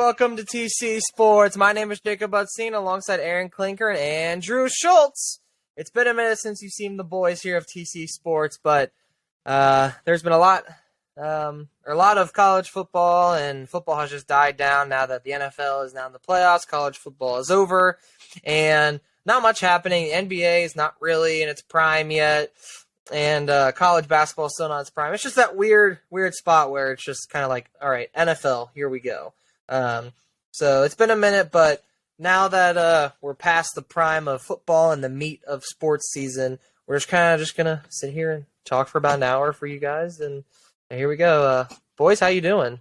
welcome to TC Sports. My name is Jacob Butzine alongside Aaron Klinker and Andrew Schultz. It's been a minute since you've seen the boys here of TC Sports, but there's been a lot of college football, and football has just died down now that the NFL is now in the playoffs. College football is over, and not much happening. The NBA is not really in its prime yet, and college basketball is still not its prime. It's just that weird spot where it's just kind of like, all right, NFL, here we go. So it's been a minute, but now that we're past the prime of football and the meat of sports season, we're just kind of just gonna sit here and talk for about an hour for you guys, and here we go. Boys, how you doing?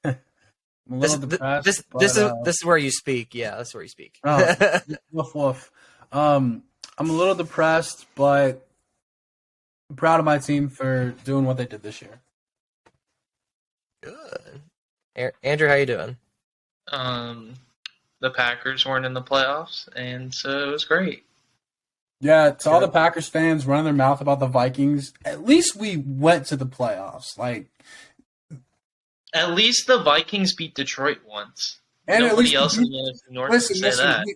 I'm a little depressed. This is where you speak. Yeah, that's where you speak. Woof woof. I'm a little depressed, but I'm proud of my team for doing what they did this year. Good. Andrew, how you doing? The Packers weren't in the playoffs, and so it was great. Yeah, to all the Packers fans running their mouth about the Vikings, at least we went to the playoffs. At least the Vikings beat Detroit once. And nobody else in the NFC North can say that.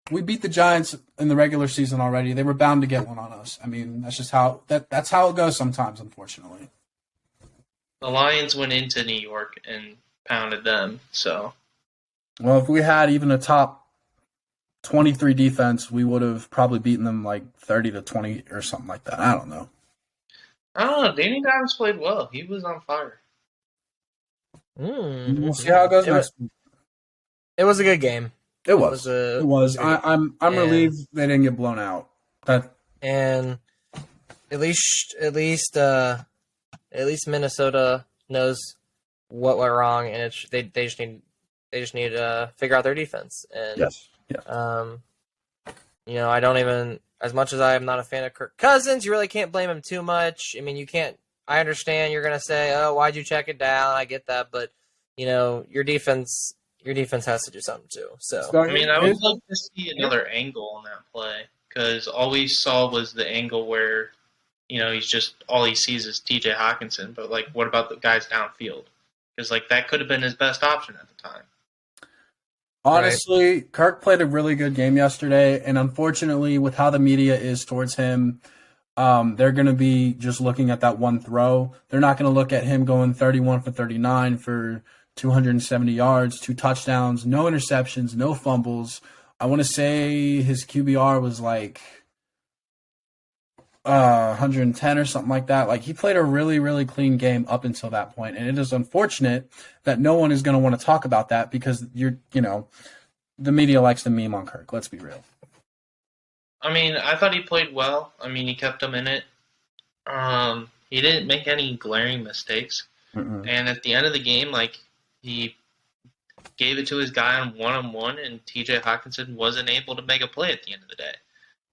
We beat the Giants in the regular season already. They were bound to get one on us. I mean, that's just how that's how it goes sometimes, unfortunately. The Lions went into New York and pounded them. So, well, if we had even a top 23 defense, we would have probably beaten them like 30-20 or something like that. I don't know. I don't know. Danny Dimes played well. He was on fire. We'll see how it goes next week. It was a good game. It was. I'm relieved they didn't get blown out. And at least Minnesota knows what went wrong, and they just need to figure out their defense. And yes. I don't even, as much as I am not a fan of Kirk Cousins, you really can't blame him too much. I mean, you can't. I understand you're gonna say, "Oh, why'd you check it down?" I get that, but your defense has to do something too. So I mean, I would love to see another angle on that play, because all we saw was the angle where, he's just, all he sees is TJ Hawkinson. But what about the guys downfield? Because that could have been his best option at the time. Honestly, right. Kirk played a really good game yesterday, and unfortunately, with how the media is towards him, they're going to be just looking at that one throw. They're not going to look at him going 31 for 39 for 270 yards, 2 touchdowns, no interceptions, no fumbles. I want to say his QBR was 110 or something like that. He played a really, really clean game up until that point. And it is unfortunate that no one is going to want to talk about that, because the media likes to meme on Kirk. Let's be real. I mean, I thought he played well. I mean, he kept them in it. He didn't make any glaring mistakes. Mm-mm. And at the end of the game, he gave it to his guy on one-on-one, and TJ Hawkinson wasn't able to make a play at the end of the day.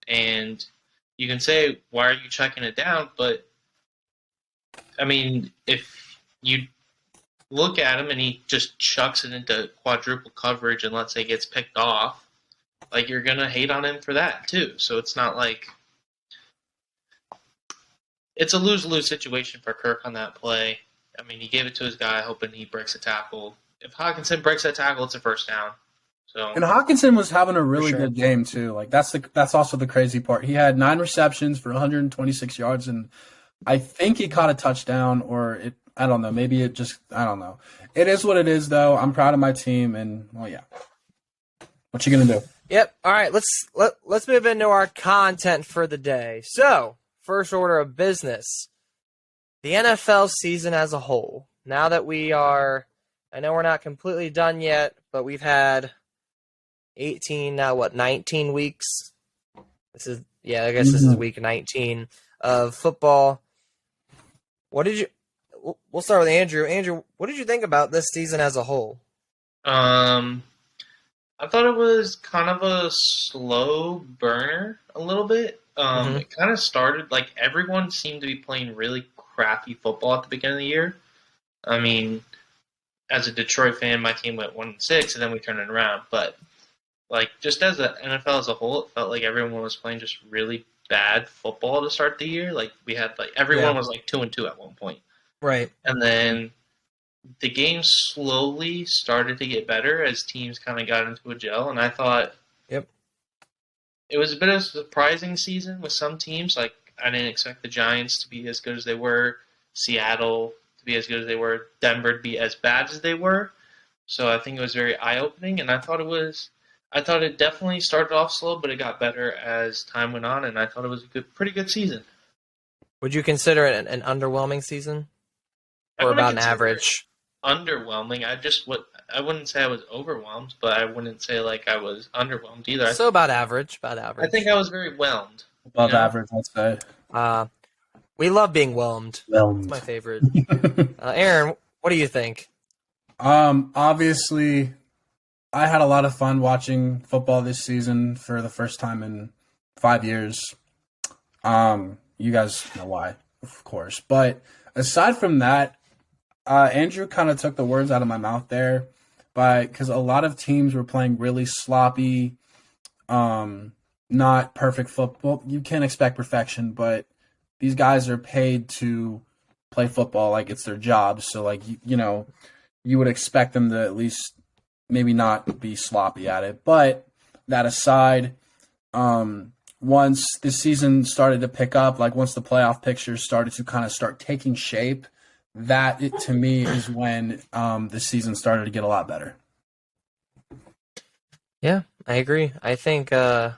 And you can say, why are you checking it down? But, I mean, if you look at him and he just chucks it into quadruple coverage and let's say gets picked off, you're going to hate on him for that too. So it's not it's a lose-lose situation for Kirk on that play. I mean, he gave it to his guy hoping he breaks a tackle. If Hawkinson breaks that tackle, it's a first down. And Hawkinson was having a really good game too. That's also the crazy part. He had 9 receptions for 126 yards, and I think he caught a touchdown, I don't know. Maybe it just, I don't know. It is what it is, though. I'm proud of my team, and yeah. What you gonna do? Yep. All right. Let's move into our content for the day. So, first order of business: the NFL season as a whole. Now that I know we're not completely done yet, but we've had 19 weeks. This is this is week 19 of football. We'll start with Andrew. Andrew, what did you think about this season as a whole? I thought it was kind of a slow burner a little bit. It kind of started everyone seemed to be playing really crappy football at the beginning of the year. I mean, as a Detroit fan, my team went 1-6, and then we turned it around. But just as the NFL as a whole, it felt like everyone was playing just really bad football to start the year. We had everyone was 2-2 at one point. Right. And then the game slowly started to get better as teams kind of got into a gel. And I thought Yep. it was a bit of a surprising season with some teams. Like, I didn't expect the Giants to be as good as they were, Seattle to be as good as they were, Denver to be as bad as they were. So I think it was very eye-opening, and I thought it definitely started off slow, but it got better as time went on, and I thought it was a pretty good season. Would you consider it an underwhelming season, I or wouldn't about an consider average? it underwhelming. I wouldn't say I was overwhelmed, but I wouldn't say like I was underwhelmed either. So about average. About I average. think I was very whelmed. Above You know? average, I'd say. We love being whelmed. It's my favorite. Aaron, what do you think? Obviously, I had a lot of fun watching football this season for the first time in 5 years. You guys know why, of course. But aside from that, Andrew kind of took the words out of my mouth there, because a lot of teams were playing really sloppy, not perfect football. You can't expect perfection, but these guys are paid to play football like it's their job. So, like, you would expect them to at least maybe not be sloppy at it. But that aside, once the season started to pick up, like once the playoff pictures started to kind of start taking shape, to me is when the season started to get a lot better. Yeah, I agree. I think it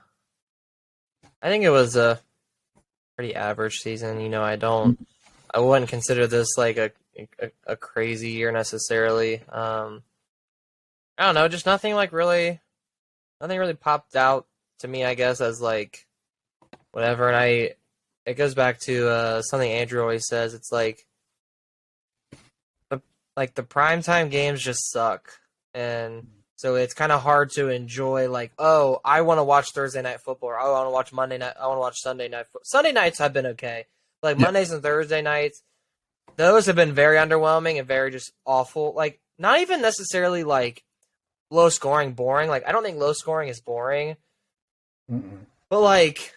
was a pretty average season. I wouldn't consider this like a crazy year necessarily. I don't know, just nothing really popped out to me, I guess, as like whatever. And it goes back to something Andrew always says. It's like the primetime games just suck, and so it's kind of hard to enjoy. Like, oh, I want to watch Thursday night football. Or, oh, I want to watch Monday night. I want to watch Sunday night. Sunday nights have been okay. Like Mondays and Thursday nights, those have been very underwhelming and very just awful. Like, not even necessarily like low scoring, boring. Like, I don't think low scoring is boring, but like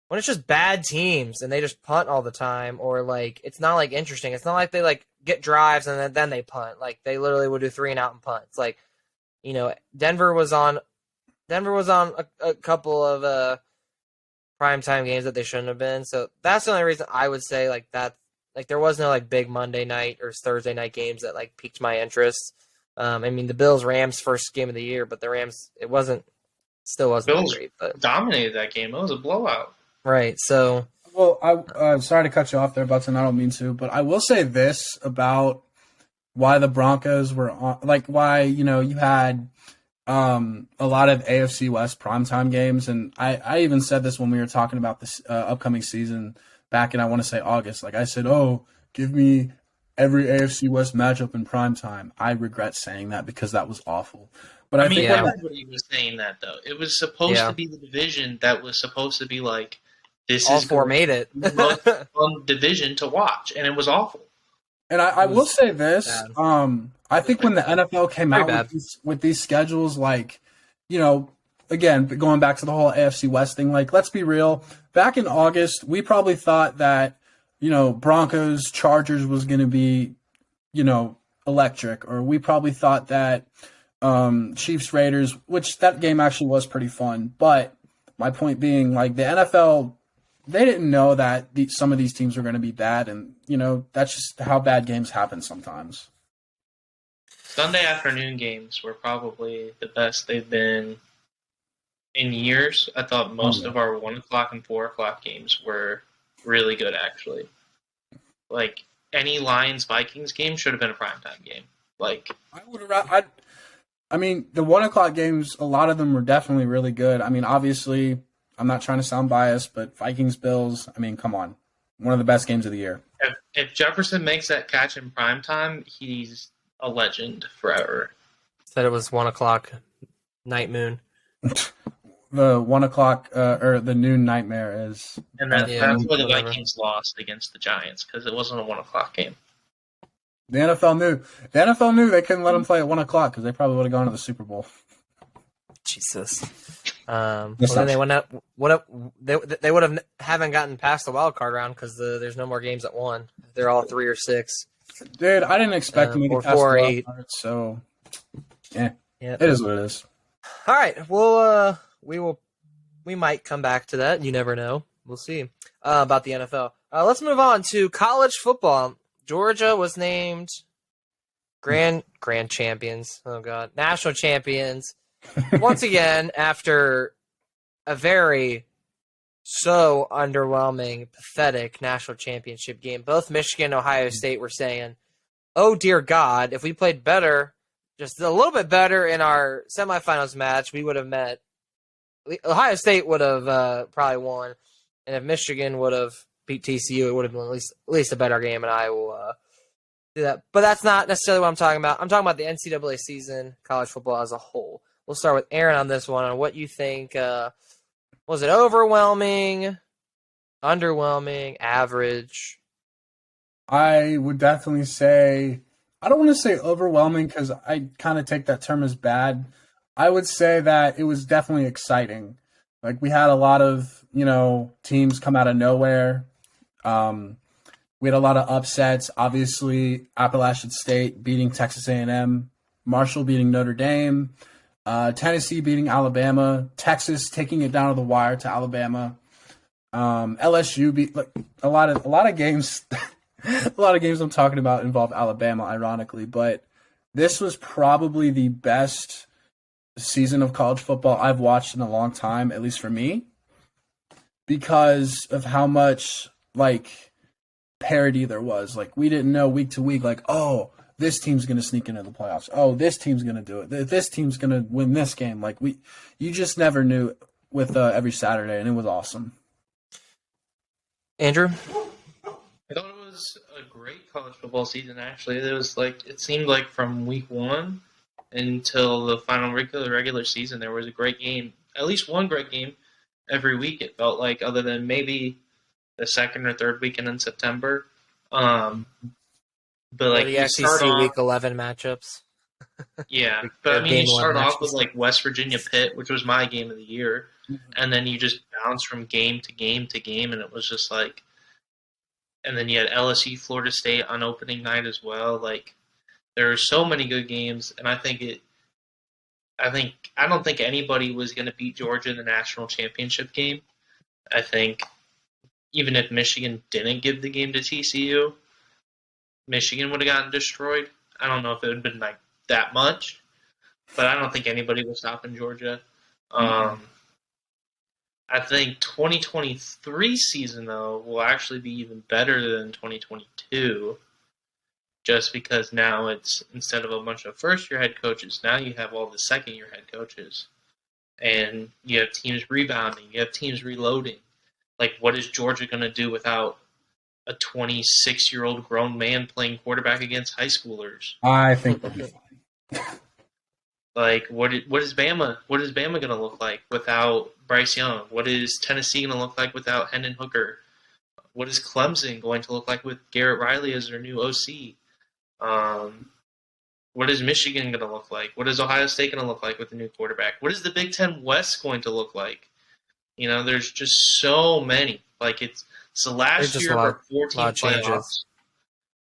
when it's just bad teams and they just punt all the time, or like it's not like interesting. It's not like they like get drives and then they punt. Like they literally would do 3 and out and punt. It's like, Denver was on a couple of primetime games that they shouldn't have been. So that's the only reason I would say like that. Like there was no like big Monday night or Thursday night games that like piqued my interest. I mean, the Bills-Rams first game of the year, but the Rams still wasn't Bills great. But dominated that game. It was a blowout. right, so Well, I'm sorry to cut you off there, Button. I don't mean to, but I will say this about why the Broncos were on, like why you had a lot of AFC West primetime games, and I even said this when we were talking about this upcoming season back in, I want to say, August. Like I said, oh, give me every AFC West matchup in primetime. I regret saying that because that was awful. But I mean, think everybody was saying that though. It was supposed to be the division that was supposed to be like, this all is four made it. the most fun division to watch, and it was awful. And I will say this, bad. I think when the NFL came Very out bad. with these schedules, like, again, going back to the whole AFC West thing, like, let's be real. Back in August, we probably thought that, Broncos, Chargers was going to be, electric. Or we probably thought that Chiefs, Raiders, which that game actually was pretty fun. But my point being, like, the NFL, they didn't know that some of these teams were going to be bad. And, that's just how bad games happen sometimes. Sunday afternoon games were probably the best they've been in years. I thought most of our 1 o'clock and 4 o'clock games were really good, actually. Like, any Lions-Vikings game should have been a primetime game. Like, I mean, the 1 o'clock games, a lot of them were definitely really good. I mean, obviously, I'm not trying to sound biased, but Vikings-Bills, I mean, come on. One of the best games of the year. If Jefferson makes that catch in primetime, he's a legend forever. Said it was 1 o'clock night moon. The 1 o'clock or the noon nightmare is. And that's where the whatever. Vikings lost against the Giants, because it wasn't a 1 o'clock game. The NFL knew. The NFL knew they couldn't let them play at 1 o'clock because they probably would have gone to the Super Bowl. Jesus. That's Then not they went up. They would have haven't gotten past the wild card round because there's no more games at 1. They're all 3 or 6. Dude, I didn't expect them to or get past 4 the or wild 8. card, so yeah, Yep. it is what it is. All right. Well, we might come back to that. You never know. We'll see about the NFL. Let's move on to college football. Georgia was named grand champions. Oh God, national champions once again after a very so underwhelming, pathetic national championship game. Both Michigan and Ohio State were saying, "Oh dear God, if we played better, just a little bit better in our semifinals match, we would have met." Ohio State would have probably won, and if Michigan would have beat TCU, it would have been at least a better game, and I will do that. But that's not necessarily what I'm talking about. I'm talking about the NCAA season, college football as a whole. We'll start with Aaron on this one, on what you think. Was it overwhelming, underwhelming, average? I would definitely say, I don't want to say overwhelming because I kind of take that term as bad. I would say that it was definitely exciting. Like, we had a lot of, teams come out of nowhere. We had a lot of upsets. Obviously, Appalachian State beating Texas A&M, Marshall beating Notre Dame, Tennessee beating Alabama, Texas taking it down to the wire to Alabama. LSU beat a lot of games. A lot of games I'm talking about involve Alabama, ironically, but this was probably the best season of college football I've watched in a long time, at least for me, because of how much parity there was. Like, we didn't know week to week, oh, this team's going to sneak into the playoffs. Oh, this team's going to do it. This team's going to win this game. You just never knew with every Saturday, and it was awesome. Andrew? I thought it was a great college football season, actually. It seemed like from week 1 until the final regular season, there was a great game, at least one great game every week, it felt like, other than maybe the second or third weekend in September. But the you SEC start off, Week 11 matchups. yeah. But game you start one off with matches. West Virginia Pitt, which was my game of the year, and then you just bounce from game to game to game, and it was just and then you had LSU Florida State on opening night as well. There are so many good games, and I don't think anybody was going to beat Georgia in the national championship game. I think even if Michigan didn't give the game to TCU, Michigan would have gotten destroyed. I don't know if it would have been that much, but I don't think anybody was stopping Georgia. I think 2023 season, though, will actually be even better than 2022, just because now it's, instead of a bunch of first-year head coaches, now you have all the second-year head coaches. And you have teams rebounding. You have teams reloading. What is Georgia going to do without a 26-year-old grown man playing quarterback against high schoolers? I think they'll be fine. What is Bama? What is Bama going to look like without Bryce Young? What is Tennessee going to look like without Hendon Hooker? What is Clemson going to look like with Garrett Riley as their new OC? What is Michigan going to look like? What is Ohio State going to look like with the new quarterback? What is the Big Ten West going to look like? There's just so many. It's the last year of our 14 playoffs,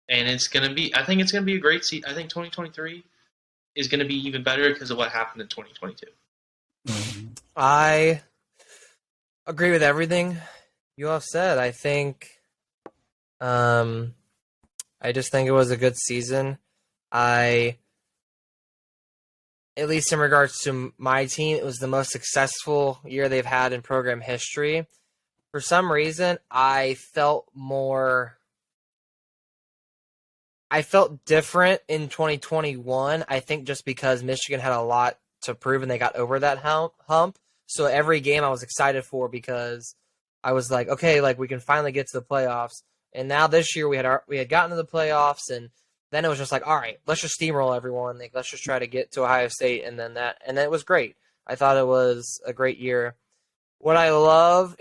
and it's going to be. I think it's going to be a great season. I think 2023 is going to be even better because of what happened in 2022. I agree with everything you all said. I think, I just think it was a good season. At least in regards to my team, it was the most successful year they've had in program history. For some reason, I felt different in 2021. I think just because Michigan had a lot to prove and they got over that hump. So every game I was excited for because I was like, okay, we can finally get to the playoffs. And now this year we had gotten to the playoffs, and then it was just all right, let's just steamroll everyone. Let's just try to get to Ohio State, and then it was great. I thought it was a great year. What I love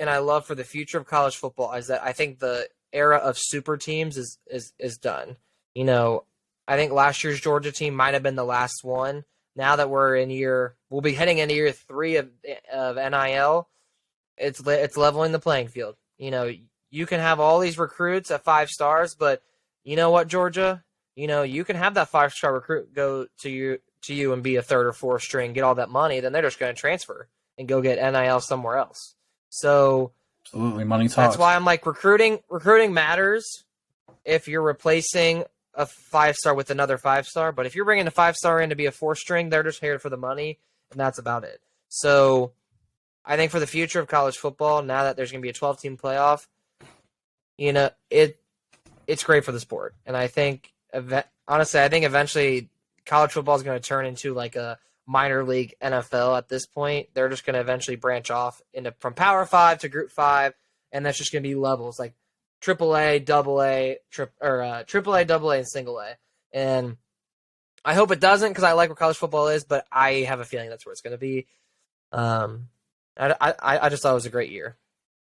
for the future of college football is that I think the era of super teams is done. I think last year's Georgia team might have been the last one, now that we'll be heading into year 3 of NIL. It's leveling the playing field. You can have all these recruits at 5 stars, but you know what, Georgia? You can have that 5-star recruit go to you and be a 3rd or 4th string, get all that money, then they're just going to transfer and go get NIL somewhere else. So absolutely, money talks. That's why I'm like recruiting matters if you're replacing a 5-star with another 5-star, but if you're bringing a 5-star in to be a 4th string, they're just here for the money, and that's about it. So I think for the future of college football, now that there's going to be a 12-team playoff, it's great for the sport. And I think, honestly, eventually college football is going to turn into like a minor league NFL at this point. They're just going to eventually branch off from Power 5 to Group 5, and that's just going to be levels like AAA, AA, AAA, AA, and Single A. And I hope it doesn't because I like where college football is, but I have a feeling that's where it's going to be. I just thought it was a great year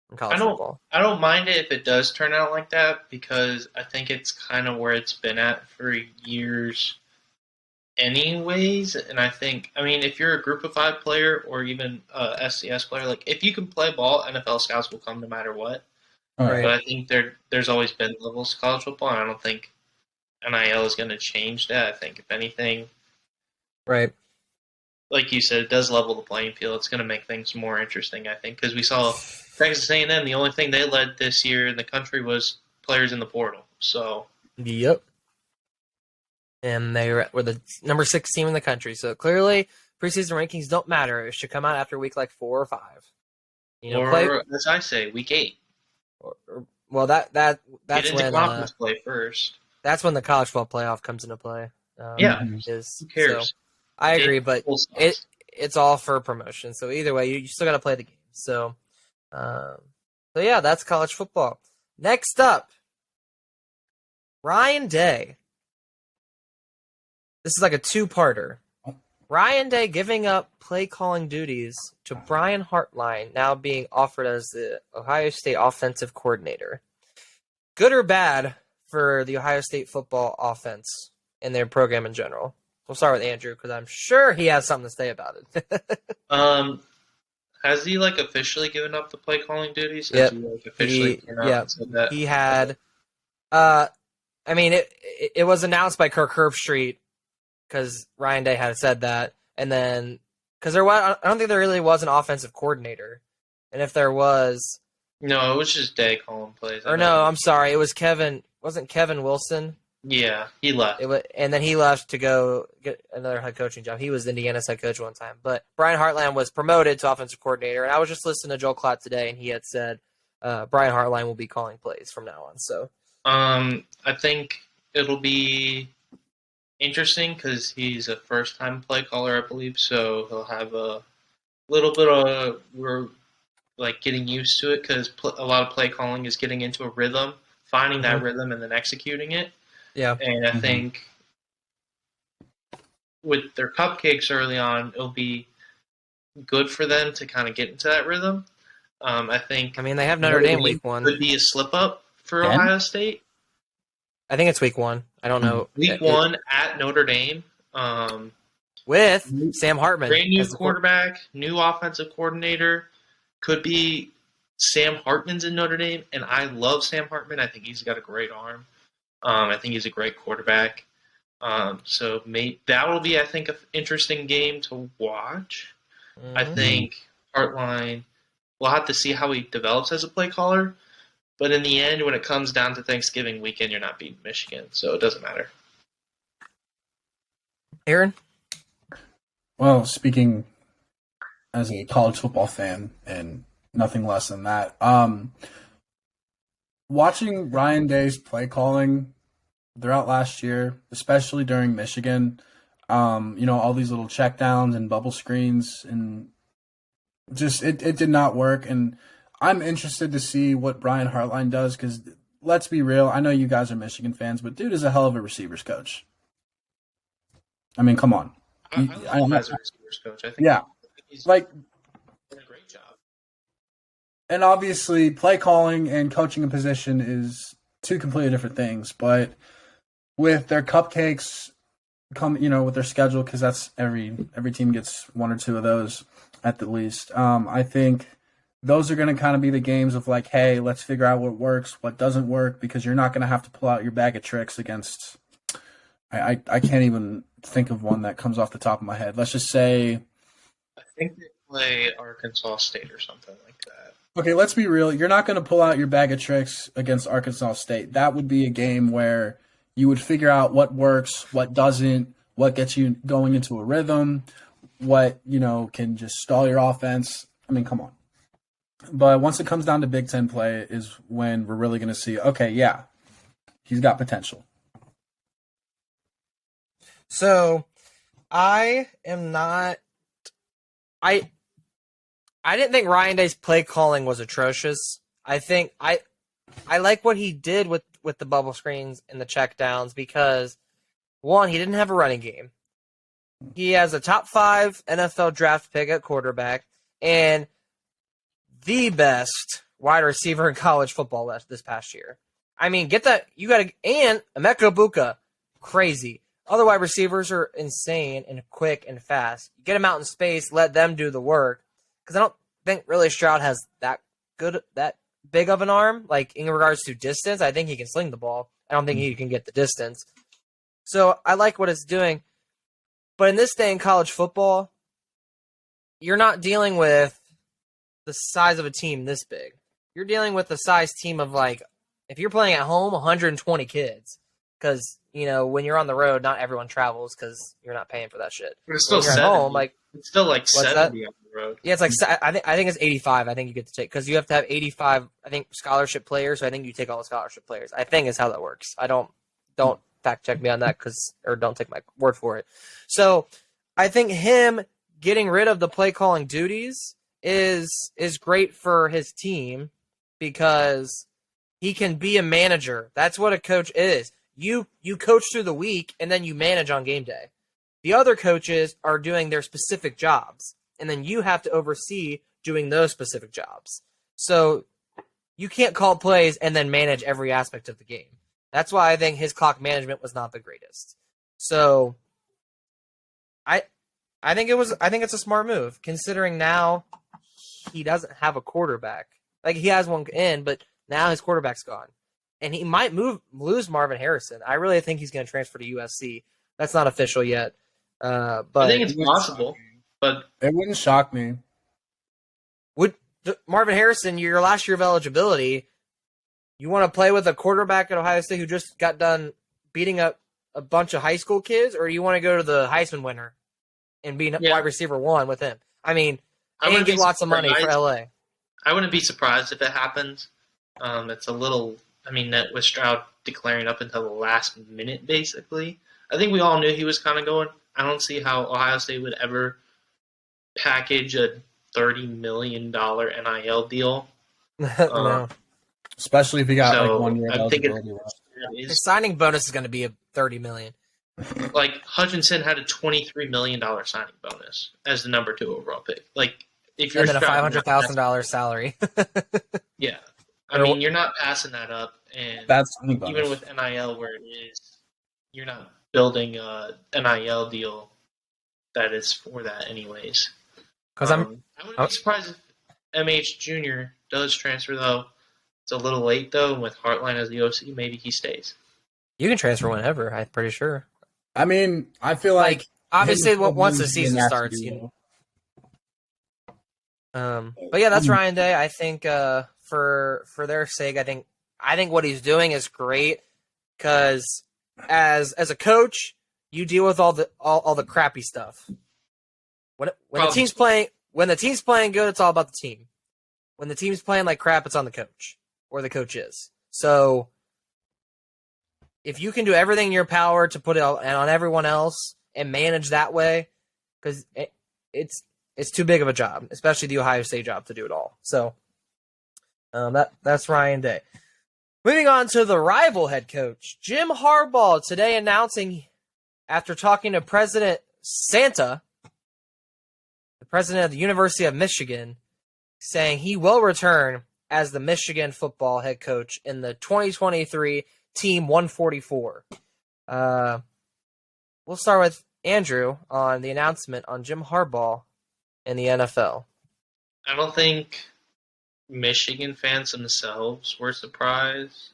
in college football. I don't mind it if it does turn out like that because I think it's kind of where it's been at for years anyways. And I think, if you're a Group of 5 player or even a SCS player, like if you can play ball, NFL scouts will come no matter what. Right. But I think there's always been levels to college football, and I don't think NIL is going to change that. I think, if anything, right, like you said, it does level the playing field. It's going to make things more interesting, I think, because we saw Texas A&M, the only thing they led this year in the country was players in the portal. So, yep. And they were the number 6 team in the country. So clearly, preseason rankings don't matter. It should come out after week like 4 or 5. As I say, week 8. Well, that's Get into when conference play first. That's when the college football playoff comes into play. Who cares? So, I agree, but it's all for promotion. So either way, you still got to play the game. So yeah, that's college football. Next up, Ryan Day. This is like a 2-parter. Ryan Day giving up play calling duties to Brian Hartline, now being offered as the Ohio State offensive coordinator. Good or bad for the Ohio State football offense and their program in general? We'll start with Andrew because I'm sure he has something to say about it. Has he officially given up the play calling duties? Yep. Has he officially said that? He had. It was announced by Kirk Herbstreit because Ryan Day had said that, and then because I don't think there really was an offensive coordinator, and if there was, no, it was just Day calling plays. Or no, I'm sorry, it was Kevin. Wasn't Kevin Wilson? Yeah, he left. And then he left to go get another head coaching job. He was Indiana's head coach one time, but Brian Hartline was promoted to offensive coordinator. And I was just listening to Joel Klatt today, and he had said Brian Hartline will be calling plays from now on. So, I think it'll be interesting because he's a first-time play caller, I believe. So he'll have a little bit of getting used to it because a lot of play calling is getting into a rhythm, finding that rhythm, and then executing it. Yeah, and I think with their cupcakes early on, it'll be good for them to kind of get into that rhythm. I think. They have Notre Dame week 1. Could be a slip up for Ohio State. I think it's week 1. I don't know. Week 1 at Notre Dame. With Sam Hartman, brand new quarterback, new offensive coordinator. Could be Sam Hartman's in Notre Dame, and I love Sam Hartman. I think he's got a great arm. I think he's a great quarterback. So that will be, I think, an interesting game to watch. Mm-hmm. I think Hartline, we'll have to see how he develops as a play caller. But in the end, when it comes down to Thanksgiving weekend, you're not beating Michigan, so it doesn't matter. Aaron? Well, speaking as a college football fan and nothing less than that, watching Ryan Day's play calling throughout last year, especially during Michigan, all these little checkdowns and bubble screens, and just it did not work. And I'm interested to see what Brian Hartline does because let's be real. I know you guys are Michigan fans, but dude is a hell of a receivers coach. Come on. I love him as a receivers coach. I think he's done a great job. And obviously, play calling and coaching a position is 2 completely different things. But with their cupcakes come, with their schedule, because that's every team gets one or two of those at the least. I think those are going to kind of be the games of like, hey, let's figure out what works, what doesn't work, because you're not going to have to pull out your bag of tricks against. I can't even think of one that comes off the top of my head. Let's just say. I think they play Arkansas State or something like that. Okay, let's be real. You're not going to pull out your bag of tricks against Arkansas State. That would be a game where you would figure out what works, what doesn't, what gets you going into a rhythm, what, can just stall your offense. I mean, come on. But once it comes down to Big Ten play is when we're really going to see, okay, yeah, he's got potential. So I am not I didn't think Ryan Day's play calling was atrocious. I think I like what he did with the bubble screens and the check downs because one, he didn't have a running game. He has a top 5 NFL draft pick at quarterback and the best wide receiver in college football this past year. I mean, get that and Emeka Buka, crazy. Other wide receivers are insane and quick and fast. Get them out in space, let them do the work. Because I don't think really Stroud has that big of an arm. Like in regards to distance, I think he can sling the ball. I don't think he can get the distance. So I like what it's doing. But in this day in college football, you're not dealing with the size of a team this big. You're dealing with the size team of if you're playing at home, 120 kids. Because, when you're on the road, not everyone travels because you're not paying for that shit. But it's still when you're 70. at home, it's still 70 on the road. Yeah, it's I think it's 85. I think you get to take because you have to have 85. I think scholarship players. So I think you take all the scholarship players. I think is how that works. I don't fact check me on that or don't take my word for it. So I think him getting rid of the play calling duties is great for his team because he can be a manager. That's what a coach is. You coach through the week and then you manage on game day. The other coaches are doing their specific jobs, and then you have to oversee doing those specific jobs. So you can't call plays and then manage every aspect of the game. That's why I think his clock management was not the greatest. So I think it's a smart move considering now he doesn't have a quarterback. Like he has one in, but now his quarterback's gone. And he might lose Marvin Harrison. I really think he's going to transfer to USC. That's not official yet. But I think it's possible, but it wouldn't shock me. Would Marvin Harrison, your last year of eligibility, you want to play with a quarterback at Ohio State who just got done beating up a bunch of high school kids, or do you want to go to the Heisman winner and be wide receiver 1 with him? I mean, and get lots of money for LA. I wouldn't be surprised if it happens. It's a little. I mean, that with Stroud declaring up until the last minute, basically. I think we all knew he was kind of going. I don't see how Ohio State would ever package a $30 million NIL deal. No. Especially if he got 1 year I think eligibility. His signing bonus is going to be $30 million. Hutchinson had a $23 million signing bonus as the number 2 overall pick. If you're and then a $500,000 salary. Yeah. I mean, you're not passing that up, and that's even with NIL where it is, you're not building a NIL deal that is for that anyways. Because I wouldn't be surprised if MH Jr. does transfer, though. It's a little late, though, and with Hartline as the OC, maybe he stays. You can transfer whenever, I'm pretty sure. I mean, I feel like obviously once the season starts, But yeah, that's Ryan Day. I think for their sake, I think what he's doing is great because as a coach, you deal with all the crappy stuff. When the team's playing good, it's all about the team. When the team's playing like crap, it's on the coach or the coach is. So if you can do everything in your power to put it on everyone else and manage that way, because it's too big of a job, especially the Ohio State job to do it all. So that's Ryan Day. Moving on to the rival head coach, Jim Harbaugh, today announcing after talking to President Santa, the president of the University of Michigan, saying he will return as the Michigan football head coach in the 2023 Team 144. we'll start with Andrew on the announcement on Jim Harbaugh in the NFL. I don't think Michigan fans themselves were surprised.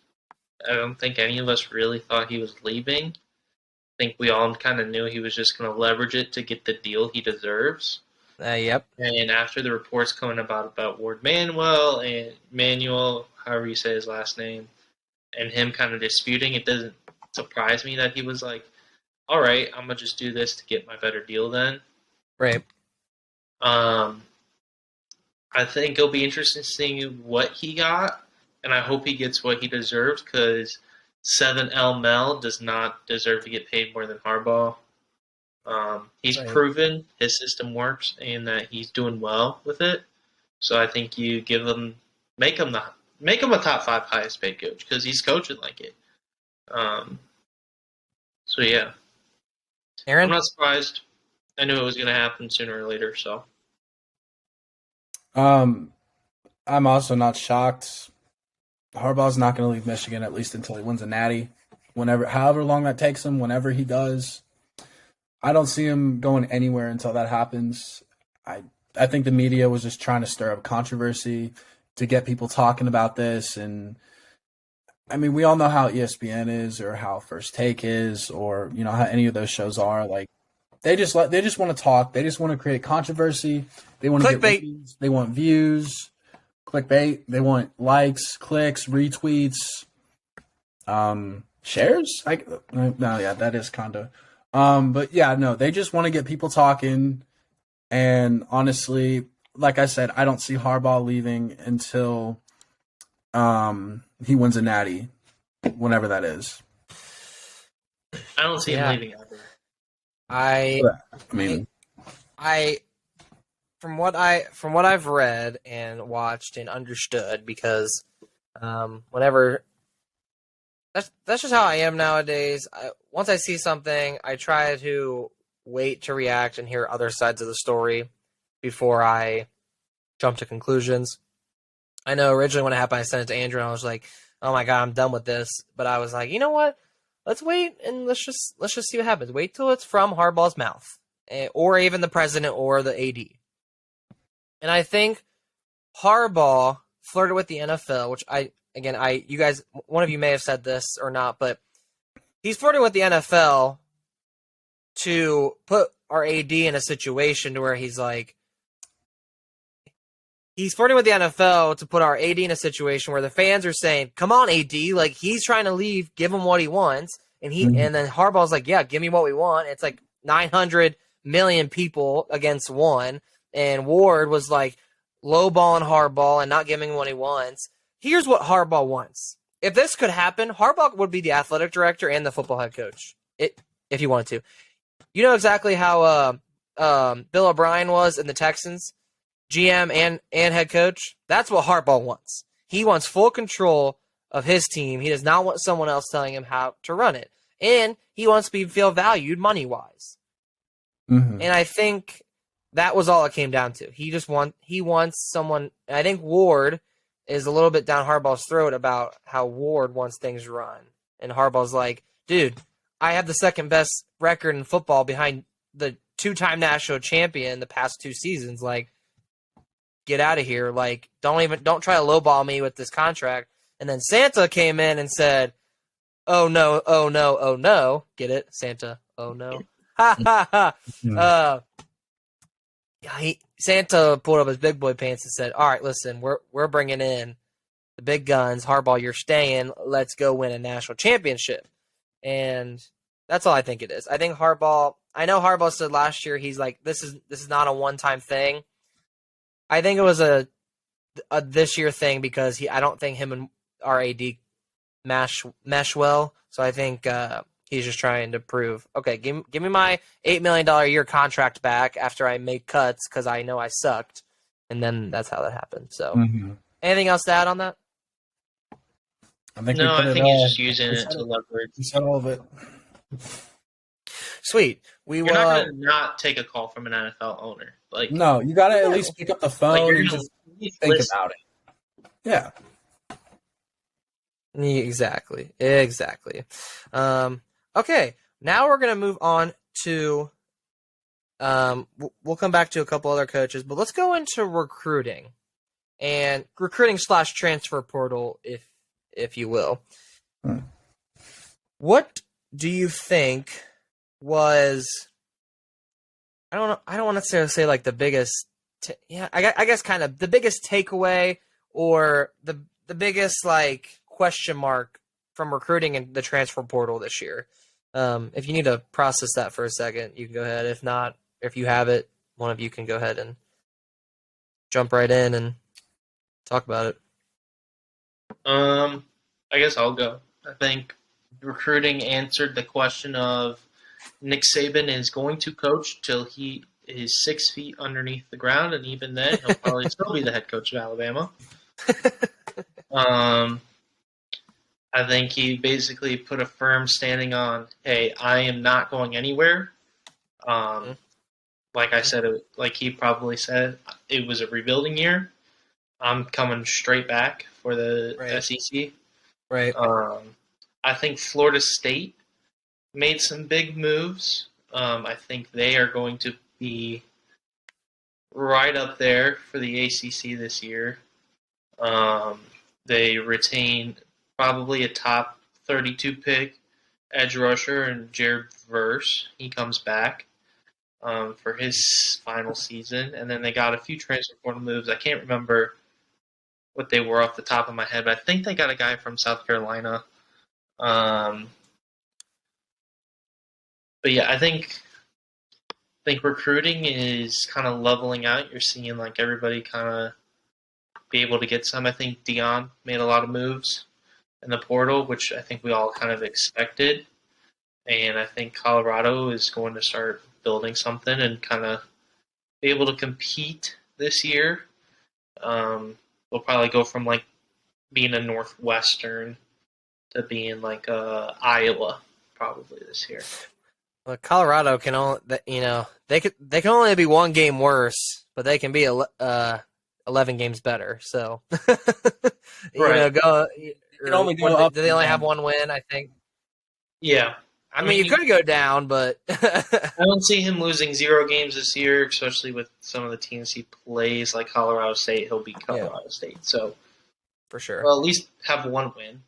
I don't think any of us really thought he was leaving. I think we all kind of knew he was just going to leverage it to get the deal he deserves. Yep. And after the reports coming about Ward Manuel and Manuel, however you say his last name, and him kind of disputing, it doesn't surprise me that he was like, all right, I'm going to just do this to get my better deal then. Right. I think it'll be interesting seeing what he got, and I hope he gets what he deserves because 7L Mel does not deserve to get paid more than Harbaugh. He's Right. proven his system works and that he's doing well with it. So I think you make him a top 5 highest paid coach because he's coaching like it. So yeah, Aaron? I'm not surprised. I knew it was going to happen sooner or later. So I'm also not shocked. Harbaugh's not going to leave Michigan at least until he wins a natty. However long that takes him, whenever he does. I don't see him going anywhere until that happens. I think the media was just trying to stir up controversy to get people talking about this. And I mean, we all know how ESPN is or how First Take is or, you know, how any of those shows are. Like, they just want to talk. They just want to create controversy. They want to get Clickbait. views. They want views. Clickbait. They want likes, clicks, retweets, shares. That is kind of. But yeah, no, they just want to get people talking. And honestly, like I said, I don't see Harbaugh leaving until he wins a natty, whenever that is. I don't see him leaving ever. I mean, from what I've read and watched and understood, because whenever that's just how I am nowadays. Once I see something, I try to wait to react and hear other sides of the story before I jump to conclusions. I know originally when it happened, I sent it to Andrew and I was like, "Oh my god, I'm done with this." But I was like, you know what? Let's wait and let's just see what happens. Wait till it's from Harbaugh's mouth, or even the president or the AD. And I think Harbaugh flirted with the NFL, which you guys, one of you may have said this or not, but he's flirting with the NFL to put our AD in a situation to where he's flirting with the NFL to put our AD in a situation where the fans are saying, "Come on, AD!" Like, he's trying to leave, give him what he wants, and and then Harbaugh's like, "Yeah, give me what we want." It's like 900 million people against one, and Ward was like lowballing Harbaugh and not giving him what he wants. Here's what Harbaugh wants. If this could happen, Harbaugh would be the athletic director and the football head coach, if he wanted to. You know exactly how Bill O'Brien was in the Texans, GM and head coach? That's what Harbaugh wants. He wants full control of his team. He does not want someone else telling him how to run it. And he wants to feel valued money-wise. Mm-hmm. And I think that was all it came down to. He wants someone. I think Ward is a little bit down Harbaugh's throat about how Ward wants things run. And Harbaugh's like, "Dude, I have the second best record in football behind the two-time national champion the past 2 seasons. Like, get out of here. Like, don't try to lowball me with this contract." And then Santa came in and said, "Oh no, oh no, oh no." Get it? Santa, oh no. Ha ha ha. Santa pulled up his big boy pants and said, "All right, listen, we're bringing in the big guns. Harbaugh, you're staying. Let's go win a national championship." And that's all I think it is. I think Harbaugh. I know Harbaugh said last year he's like, this is not a one-time thing. I think it was a this year thing because I don't think him and our AD mesh well. So I think he's just trying to prove, okay, give me my $8 million a year contract back after I made cuts because I know I sucked, and then that's how that happened. So, anything else to add on that? I think he's just using it to leverage. You said all of it. Sweet. You're not going to not take a call from an NFL owner. Like, no, you got to at least pick up the phone and just think about it. Yeah. Exactly. Okay. now we're going to move on to we'll come back to a couple other coaches, but let's go into recruiting and recruiting/transfer portal, if you will. What do you think was? I don't want to necessarily say like the biggest. I guess kind of the biggest takeaway or the biggest like question mark from recruiting in the transfer portal this year. If you need to process that for a second, you can go ahead. If not, if you have it, one of you can go ahead and jump right in and talk about it. I guess I'll go. I think recruiting answered the question of Nick Saban is going to coach till he is 6 feet underneath the ground, and even then, he'll probably still be the head coach of Alabama. I think he basically put a firm standing on, hey, I am not going anywhere. Like I said, like he probably said, it was a rebuilding year. I'm coming straight back for the SEC. Right. I think Florida State made some big moves. I think they are going to be right up there for the ACC this year. They retain probably a top 32 pick edge rusher and Jared Verse. He comes back for his final season. And then they got a few transfer portal moves. I can't remember what they were off the top of my head, but I think they got a guy from South Carolina. But yeah, I think recruiting is kind of leveling out. You're seeing like everybody kind of be able to get some. I think Deion made a lot of moves in the portal, which I think we all kind of expected. And I think Colorado is going to start building something and kind of be able to compete this year. We'll probably go from like being a Northwestern to being like Iowa probably this year. Well, Colorado can only, they can only be one game worse, but they can be 11 games better. So, Right. do they only have one win? I think. Yeah, I mean, you could go down, but I don't see him losing 0 games this year, especially with some of the teams he plays, like Colorado State. He'll beat Colorado State, so for sure. Well, at least have one win.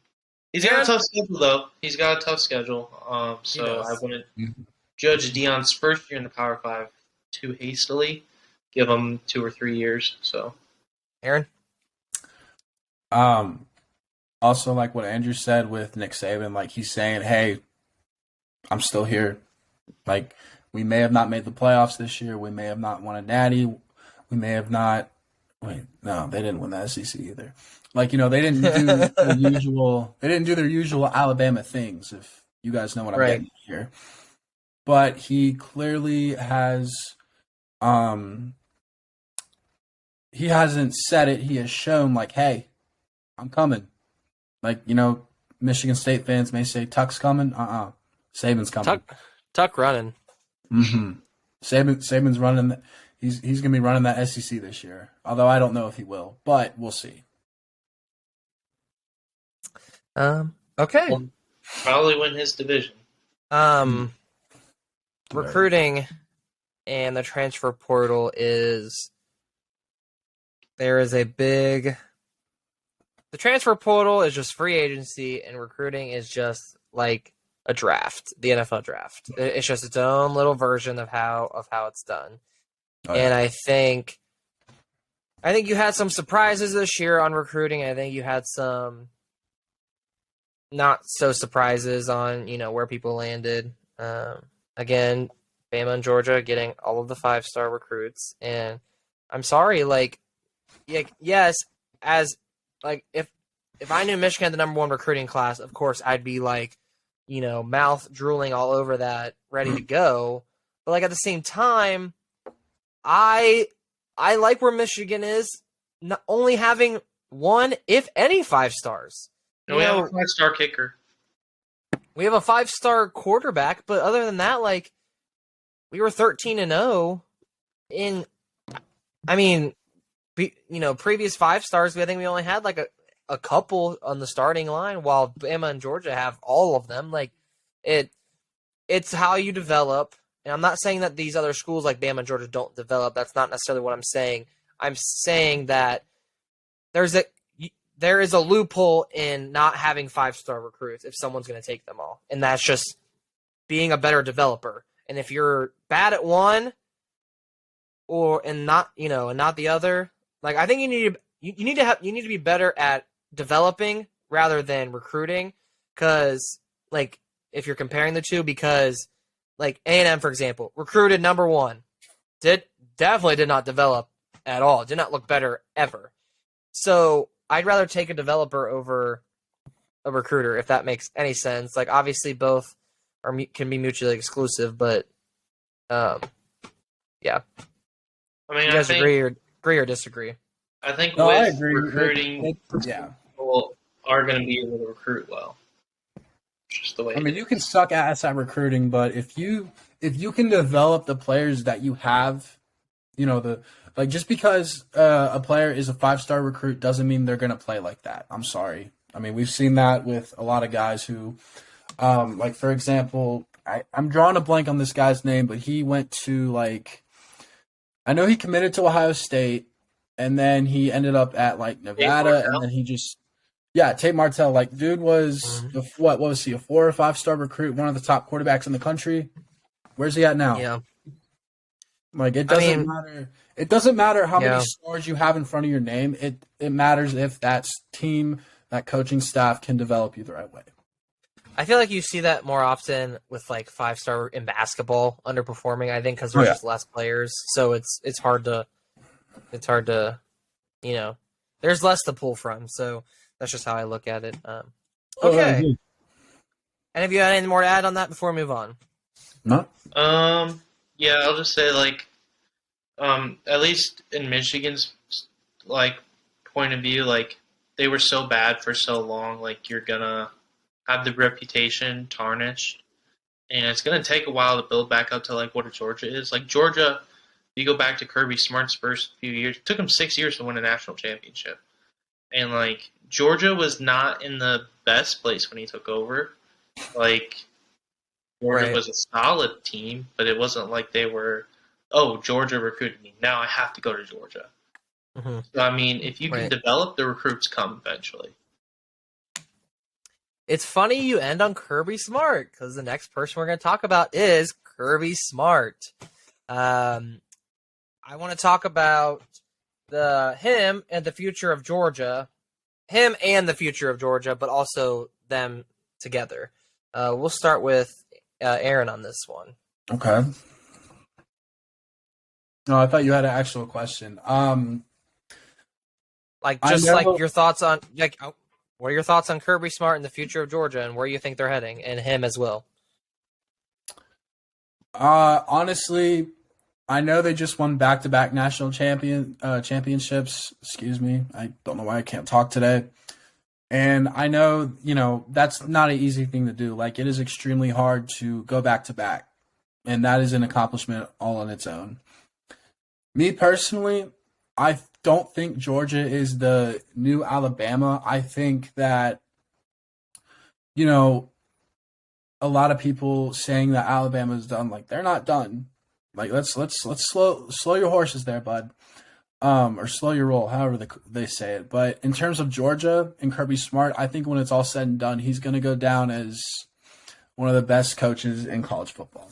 He's got a tough schedule, though. He's got a tough schedule, so I wouldn't judge Deion's first year in the Power 5 too hastily. Give him 2 or 3 years. So, Aaron? Also, like what Andrew said with Nick Saban, like he's saying, hey, I'm still here. Like, we may have not made the playoffs this year. We may have not won a natty. We may have not. Wait, no, they didn't win the SEC either. Like, they didn't do their usual. They didn't do their usual Alabama things. If you guys know what I'm getting at here, but he clearly has. He hasn't said it. He has shown, like, hey, I'm coming. Like, Michigan State fans may say Tuck's coming. Saban's coming. Tuck running. Mm-hmm. Saban's running. He's going to be running that SEC this year. Although I don't know if he will, but we'll see. Okay. He'll probably win his division. Recruiting and the transfer portal the transfer portal is just free agency, and recruiting is just like a draft, the NFL draft. It's just its own little version of how it's done. Oh, yeah. And I think you had some surprises this year on recruiting. I think you had some not so surprises on, where people landed. Again, Bama and Georgia getting all of the 5-star recruits. And I'm sorry, yes, as if I knew Michigan had the number 1 recruiting class, of course I'd be mouth drooling all over that, ready to go. But at the same time, I like where Michigan is, not only having 1, if any, 5 stars. No, we have a 5-star kicker. We have a 5-star quarterback, but other than that, we were 13-0 in. I mean, previous 5 stars. I think we only had a couple on the starting line, while Bama and Georgia have all of them. It's it's how you develop. And I'm not saying that these other schools like Bama and Georgia don't develop. That's not necessarily what I'm saying. I'm saying that there is a loophole in not having 5-star recruits if someone's going to take them all, and that's just being a better developer. And if you're bad at one, and not the other, like I think you need to be better at developing rather than recruiting, because like if you're comparing the two, because like A&M, for example, recruited number one, definitely did not develop at all, did not look better ever. So I'd rather take a developer over a recruiter, if that makes any sense. Like obviously both can be mutually exclusive, but yeah. I mean, You guys agree or disagree? I think No, I with agree. recruiting, Yeah. people are going to be able to recruit well. Just the way. I mean, you can suck ass at recruiting, but if you can develop the players that you have, just because a player is a 5-star recruit doesn't mean they're going to play like that. I'm sorry. I mean, we've seen that with a lot of guys who, like for example, I'm drawing a blank on this guy's name, but he went to I know he committed to Ohio State, and then he ended up at Nevada, and then he just. Yeah, Tate Martell, dude was what was he, a 4 or 5-star recruit, one of the top quarterbacks in the country? Where's he at now? Yeah. It doesn't matter. It doesn't matter how many stars you have in front of your name. It matters if that team, that coaching staff can develop you the right way. I feel like you see that more often with 5-star in basketball underperforming, I think, because there's just less players. So it's hard to there's less to pull from. So that's just how I look at it. Okay. And have you had any more to add on that before we move on? No. Yeah, I'll just say at least in Michigan's point of view, they were so bad for so long, you're gonna have the reputation tarnished, and it's gonna take a while to build back up to what a Georgia is. Georgia, you go back to Kirby Smart's first few years, it took him 6 years to win a national championship. And Georgia was not in the best place when he took over. Georgia was a solid team, but it wasn't like they were, Georgia recruited me, now I have to go to Georgia. Mm-hmm. So I mean, if you can develop, the recruits come eventually. It's funny you end on Kirby Smart, because the next person we're going to talk about is Kirby Smart. I want to talk about him and the future of Georgia, but also them together. We'll start with Aaron on this one. Okay. No, I thought you had an actual question. Your thoughts on what are your thoughts on Kirby Smart and the future of Georgia, and where you think they're heading, and him as well? Honestly, I know they just won back-to-back national championships. Excuse me. I don't know why I can't talk today. And I know, that's not an easy thing to do. It is extremely hard to go back-to-back. And that is an accomplishment all on its own. Me personally, I don't think Georgia is the new Alabama. I think that, a lot of people saying that Alabama is done, they're not done. Let's slow your horses there, bud. Or slow your roll, however they say it. But in terms of Georgia and Kirby Smart, I think when it's all said and done, he's going to go down as one of the best coaches in college football.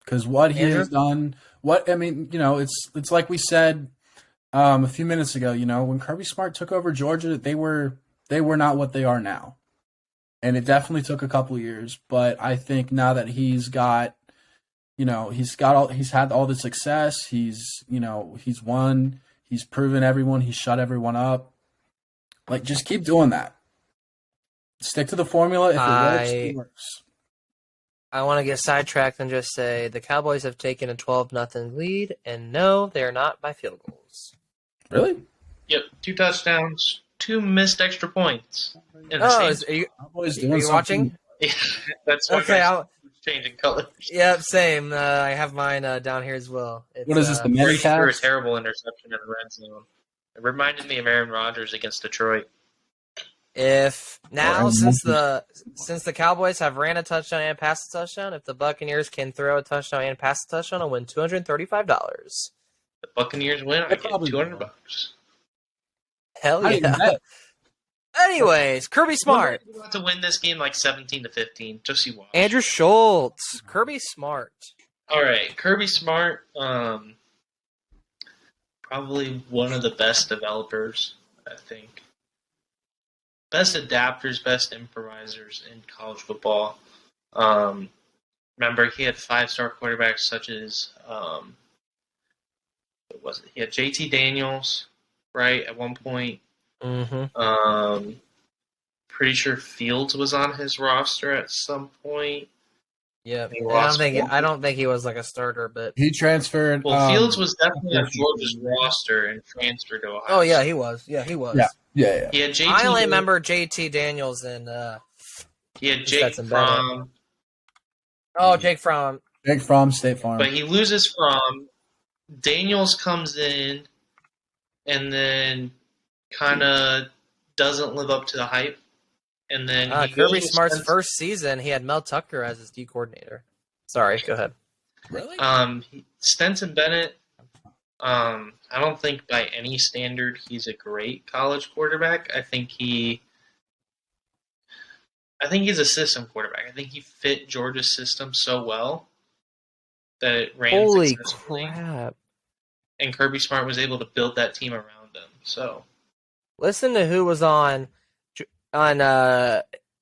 Because what he has done, it's like we said a few minutes ago. When Kirby Smart took over Georgia, they were not what they are now, and it definitely took a couple years. But I think now that he's got. He's had all the success. He's won. He's proven everyone. He's shut everyone up. Just keep doing that. Stick to the formula. If it works, it works. I want to get sidetracked and just say the Cowboys have taken a 12-0 lead, and no, they are not by field goals. Really? Yep, 2 touchdowns, 2 missed extra points. Are you watching? Yeah, that's okay. Changing colors. Yep, same. I have mine down here as well. What is this, the Brady threw a Medicast? terrible interception in the red zone. It reminded me of Aaron Rodgers against Detroit. If now, Or since the Cowboys have ran a touchdown and passed a touchdown, if the Buccaneers can throw a touchdown and pass a touchdown, and win $235. The Buccaneers win, I They get probably $200. will. Hell I didn't yeah! bet. Anyways, Kirby Smart, We're about to win this game like 17-15. Just you watch. Andrew Schultz, Kirby Smart. All right, Kirby Smart, probably one of the best developers, I think. Best adapters, best improvisers in college football. Remember, he had 5-star quarterbacks such as what was it? He had JT Daniels, right, at one point. Mm-hmm. Pretty sure Fields was on his roster at some point. Yeah, He lost I don't think he was like a starter, but He transferred. Well, Fields was definitely on yeah. Georgia's roster and transferred to Ohio. oh yeah, State. he was. Yeah, he was. Yeah. He had JT. I only remember JT Daniels and He had Jake Stetson Bennett. Fromm, Jake Fromm. Jake Fromm, State Farm. but he loses Fromm. Daniels comes in, and then kind of doesn't live up to the hype. And then he Kirby goes to Smart's Stenson- first season, he had Mel Tucker as his D coordinator. Sorry, go ahead. Really? Stenson Bennett. I don't think by any standard he's a great college quarterback. I think he's a system quarterback. I think he fit Georgia's system so well that it ran Holy successfully. crap. And Kirby Smart was able to build that team around him. So Listen to who was on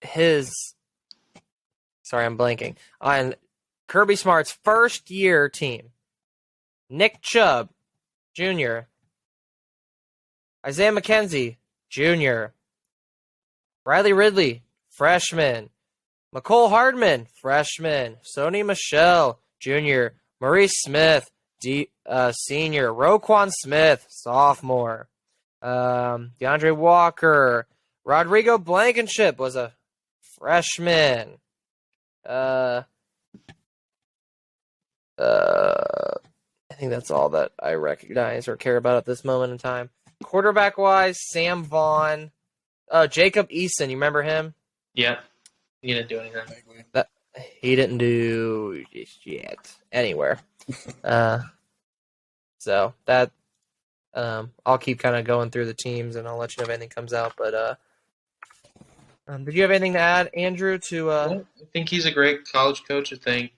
his. Sorry, I'm blanking. On Kirby Smart's first year team. Nick Chubb, Jr. Isaiah McKenzie, Jr. Riley Ridley, freshman. McCole Hardman, freshman. Sony Michelle, Jr. Maurice Smith, senior. Roquan Smith, sophomore. DeAndre Walker. Rodrigo Blankenship was a freshman. I think that's all that I recognize or care about at this moment in time. Quarterback-wise, Sam Vaughn. Jacob Eason, you remember him? yeah, he didn't do anything. He didn't do shit anywhere. So that I'll keep kind of going through the teams and I'll let you know if anything comes out. But did you have anything to add, Andrew? I think he's a great college coach. I think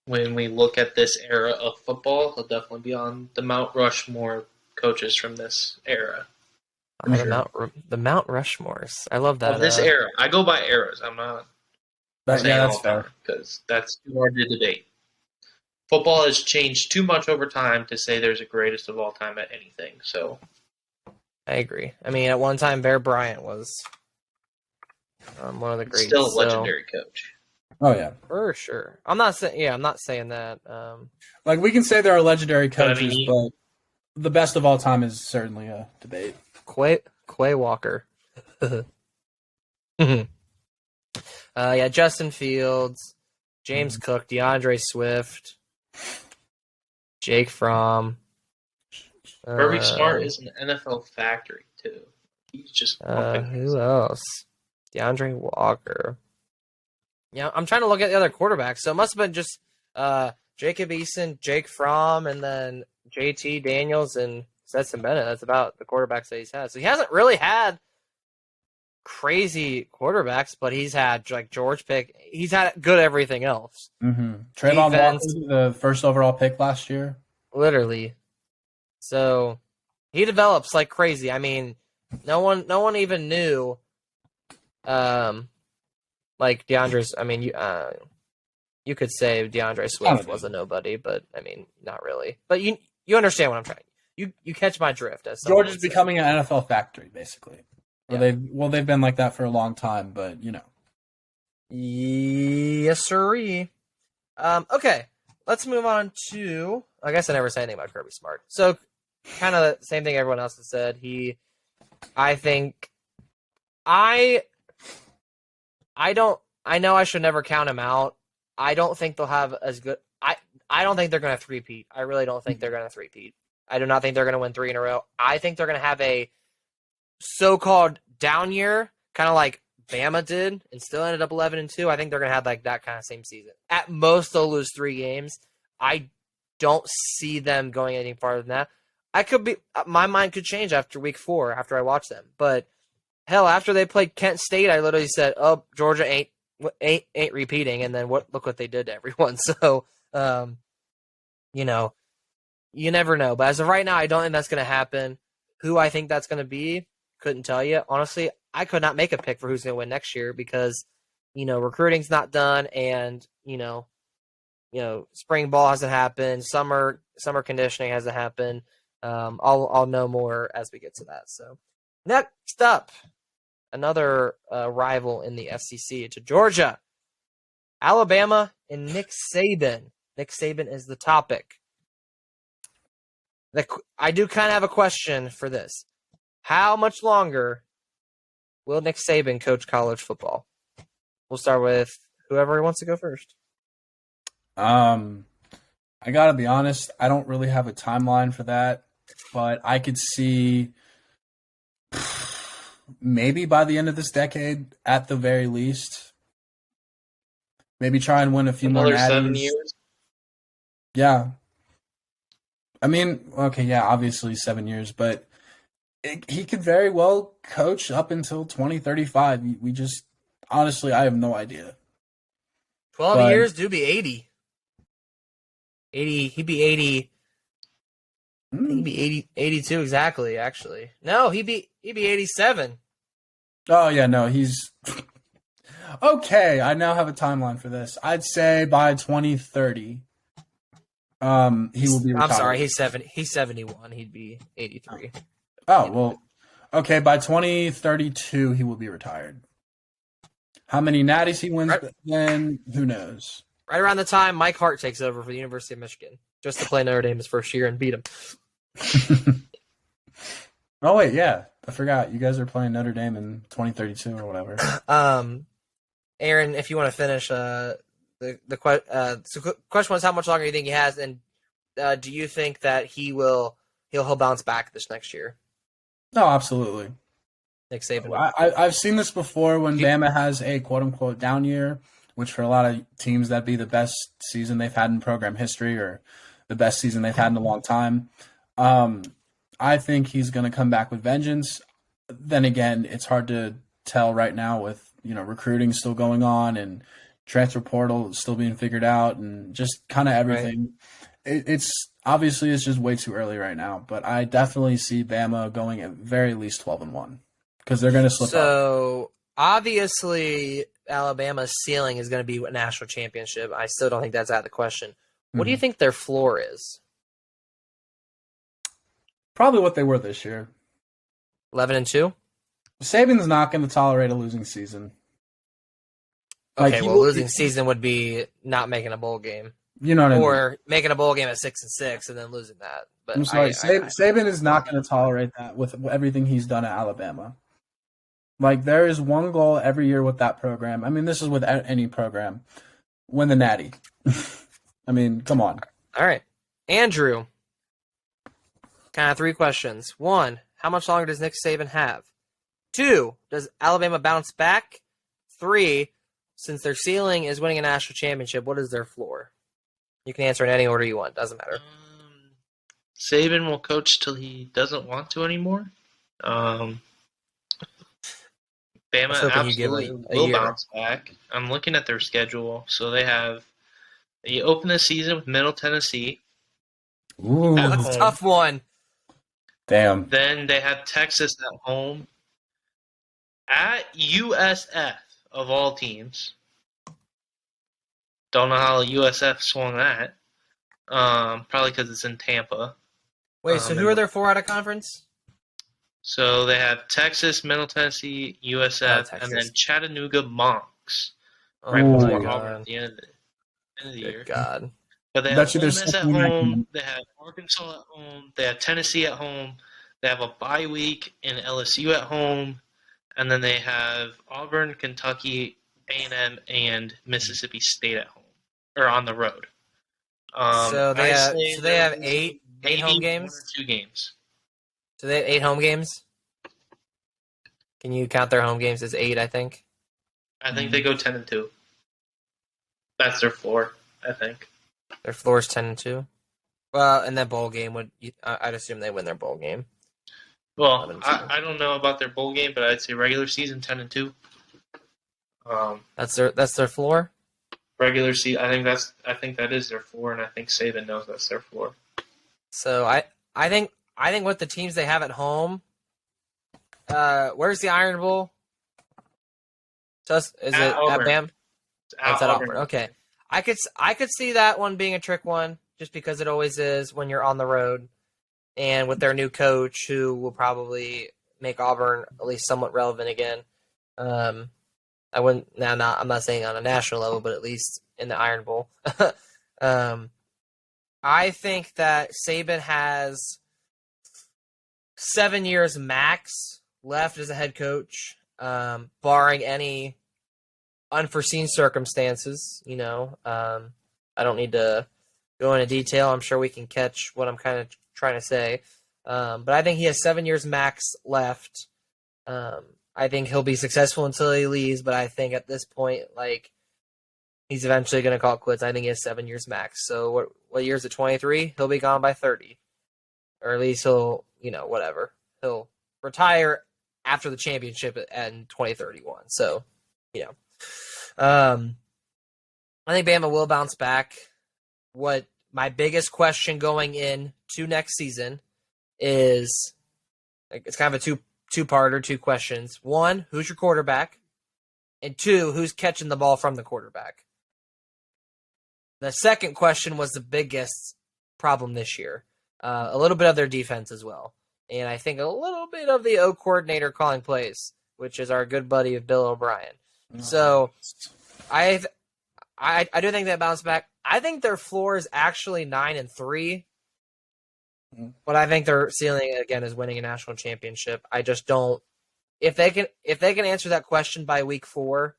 when we look at this era of football, he'll definitely be on the Mount Rushmore coaches from this era. The Mount Rushmores. I love that. Of this era. I go by eras. I'm not saying that's all fair. time because that's too hard to debate. Football has changed too much over time to say there's a greatest of all time at anything. So I agree. I mean, at one time, Bear Bryant was one of the greats. still a legendary coach. Oh yeah. For sure. I'm not saying. Yeah, I'm not saying that. Like we can say there are legendary But I coaches, mean, but the best of all time is certainly a debate. Quay Walker. Yeah, Justin Fields, James Cook, DeAndre Swift, Jake Fromm. Kirby Smart is an NFL factory too. He's just who else? DeAndre Walker. Yeah, I'm trying to look at the other quarterbacks. So it must have been just Jacob Eason, Jake Fromm, and then JT Daniels and Stetson Bennett. That's about the quarterbacks that he's had. So he hasn't really had crazy quarterbacks, but he's had like George Pick. He's had good everything else. Mm-hmm. Trayvon Defense. Walker, the first overall pick last year. Literally. So he develops like crazy. I mean, no one even knew like DeAndre's. I mean, you could say DeAndre Swift was a nobody, but I mean, not really. But you understand what I'm trying. You catch my drift. As George is becoming an NFL factory, basically. Yeah. They've been like that for a long time, but you know. Yes, sirree. Okay, let's move on to. I guess I never said anything about Kirby Smart. So, kind of the same thing everyone else has said. I think, I don't. I know I should never count him out. I don't think they'll have as good. I don't think they're going to three-peat. I really don't think they're going to three-peat. I do not think they're going to win 3 in a row. I think they're going to have a so-called down year, kind of like Bama did, and still ended up 11-2. I think they're gonna have like that kind of same season. At most, they'll lose 3 games. I don't see them going any farther than that. I could be. My mind could change after week 4 after I watch them. But hell, after they played Kent State, I literally said, "Oh, Georgia ain't repeating." And then look what they did to everyone. So, you know, you never know. But as of right now, I don't think that's going to happen. Who I think that's going to be, couldn't tell you. Honestly, I could not make a pick for who's going to win next year because, recruiting's not done, and spring ball hasn't happened, summer conditioning hasn't happened. I'll know more as we get to that. So next up, another rival in the SEC to Georgia, Alabama, and Nick Saban. Nick Saban is the topic. I do kind of have a question for this. How much longer will Nick Saban coach college football? We'll start with whoever wants to go first. I gotta be honest, I don't really have a timeline for that, but I could see maybe by the end of this decade, at the very least. Maybe try and win a few more Another natties. 7 years. Yeah. I mean, okay, yeah, obviously 7 years, but he could very well coach up until 2035. We just, honestly, I have no idea. 12 years, dude, be 80. 80, he'd be 80. I think he'd be 80, 82 exactly, actually. No, he'd be 87. Oh, yeah, no, he's... Okay, I now have a timeline for this. I'd say by 2030, he will be retired. I'm sorry, he's 71. He'd be 83. Oh, well, okay, by 2032, he will be retired. How many natties he wins then, who knows? Right around the time Mike Hart takes over for the University of Michigan, just to play Notre Dame his first year and beat him. Oh, wait, yeah. I forgot. You guys are playing Notre Dame in 2032 or whatever. Aaron, if you want to finish, the question was how much longer do you think he has, and do you think that he'll bounce back this next year? No, absolutely. Nick Saban. I've seen this before when Bama has a quote-unquote down year, which for a lot of teams that'd be the best season they've had in program history or the best season they've had in a long time. I think he's going to come back with vengeance. Then again, it's hard to tell right now with, recruiting still going on and transfer portal still being figured out and just kind of everything. Right. It's just way too early right now, but I definitely see Bama going at very least 12-1 because they're going to slip up. So obviously Alabama's ceiling is going to be a national championship. I still don't think that's out of the question. What do you think their floor is? Probably what they were this year. 11-2? Saban's not going to tolerate a losing season. Okay, losing season would be not making a bowl game. You know what I mean? Or making a bowl game at 6-6 and then losing that. But I'm sorry, Saban is not going to tolerate that with everything he's done at Alabama. Like, there is one goal every year with that program. I mean, this is with any program. Win the Natty. I mean, come on. All right. Andrew, kind of 3 questions. 1, how much longer does Nick Saban have? 2, does Alabama bounce back? 3, since their ceiling is winning a national championship, what is their floor? You can answer in any order you want. Doesn't matter. Saban will coach till he doesn't want to anymore. Bama absolutely will bounce back. I'm looking at their schedule. So they open the season with Middle Tennessee. Ooh, that's a tough one. Damn. Then they have Texas at home. At USF, of all teams. Don't know how USF swung that. Probably because it's in Tampa. Wait, so who are their 4 out of conference? So they have Texas, Middle Tennessee, USF, and then Chattanooga Monks. Right before Auburn at the end of the year. God. But they have Ole Miss at home. They have Arkansas at home. They have Tennessee at home. They have a bye week in LSU at home. And then they have Auburn, Kentucky, A&M, and Mississippi State at home. Or on the road. So they have 8 home games? 2 games. So they have 8 home games? Can you count their home games as 8, I think? I think they go 10-2. That's their floor, I think. Their floor is 10-2. Well, and that bowl game I'd assume they win their bowl game. Well, 11-2. I don't know about their bowl game, but I'd say regular season 10-2. That's their floor. Regular season, I think that is their floor, and I think Saban knows that's their floor. So I think with the teams they have at home, where's the Iron Bowl? Is it Auburn. at Bam? It's It's at Auburn. Okay, I could see that one being a trick one, just because it always is when you're on the road, and with their new coach who will probably make Auburn at least somewhat relevant again. I wouldn't I'm not saying on a national level, but at least in the Iron Bowl. I think that Saban has 7 years max left as a head coach, barring any unforeseen circumstances. I don't need to go into detail. I'm sure we can catch what I'm kind of trying to say. But I think he has 7 years max left. I think he'll be successful until he leaves, but I think at this point, he's eventually going to call it quits. I think he has 7 years max. So what year is it, 23? He'll be gone by 30. Or at least he'll, whatever. He'll retire after the championship in 2031. So, I think Bama will bounce back. What my biggest question going into next season is, it's kind of a two-parter, 2 questions. 1, who's your quarterback? And 2, who's catching the ball from the quarterback? The second question was the biggest problem this year. A little bit of their defense as well. And I think a little bit of the O coordinator calling plays, which is our good buddy of Bill O'Brien. So I do think they bounce back. I think their floor is actually 9-3. But I think their ceiling again is winning a national championship. I just don't. If they can answer that question by week 4,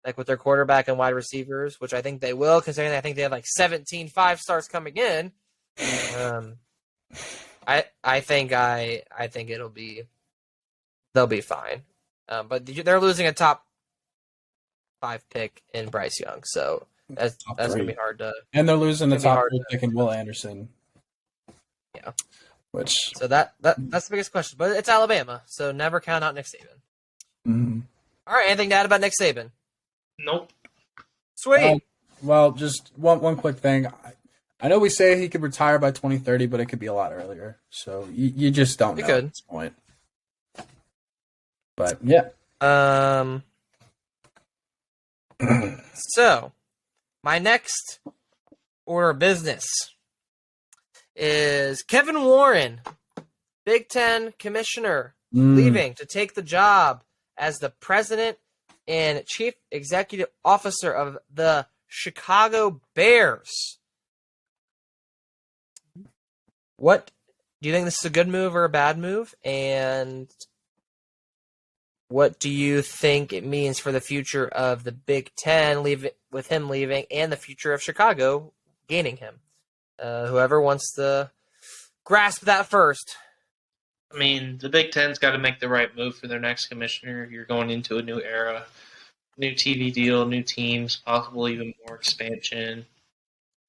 like with their quarterback and wide receivers, which I think they will, considering I think they have 17 5-stars coming in. I think they'll be fine. But they're losing a top 5 pick in Bryce Young, so that's gonna be hard to. And they're losing the top 3 pick in Will Anderson. Yeah. So that's the biggest question. But it's Alabama, so never count out Nick Saban. Mm-hmm. All right, anything to add about Nick Saban? Nope. Sweet. Well, just one quick thing. I know we say he could retire by 2030, but it could be a lot earlier. So you just don't know at this point. But yeah. So my next order of business is Kevin Warren, Big Ten commissioner, leaving to take the job as the president and chief executive officer of the Chicago Bears. What do you think, this is a good move or a bad move? And what do you think it means for the future of the Big Ten with him leaving and the future of Chicago gaining him? Whoever wants to grasp that first. I mean, the Big Ten's got to make the right move for their next commissioner. You're going into a new era, new TV deal, new teams, possible even more expansion.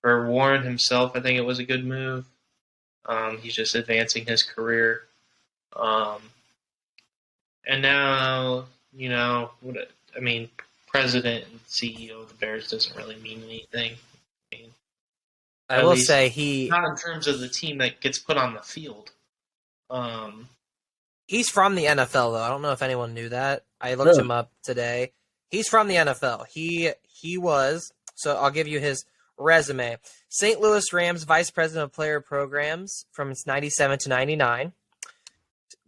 For Warren himself, I think it was a good move. He's just advancing his career. And now, president and CEO of the Bears doesn't really mean anything. I will say not in terms of the team that gets put on the field. He's from the NFL, though. I don't know if anyone knew that. I looked him up today. He's from the NFL. He was, so I'll give you his resume. St. Louis Rams Vice President of Player Programs from 97 to 99.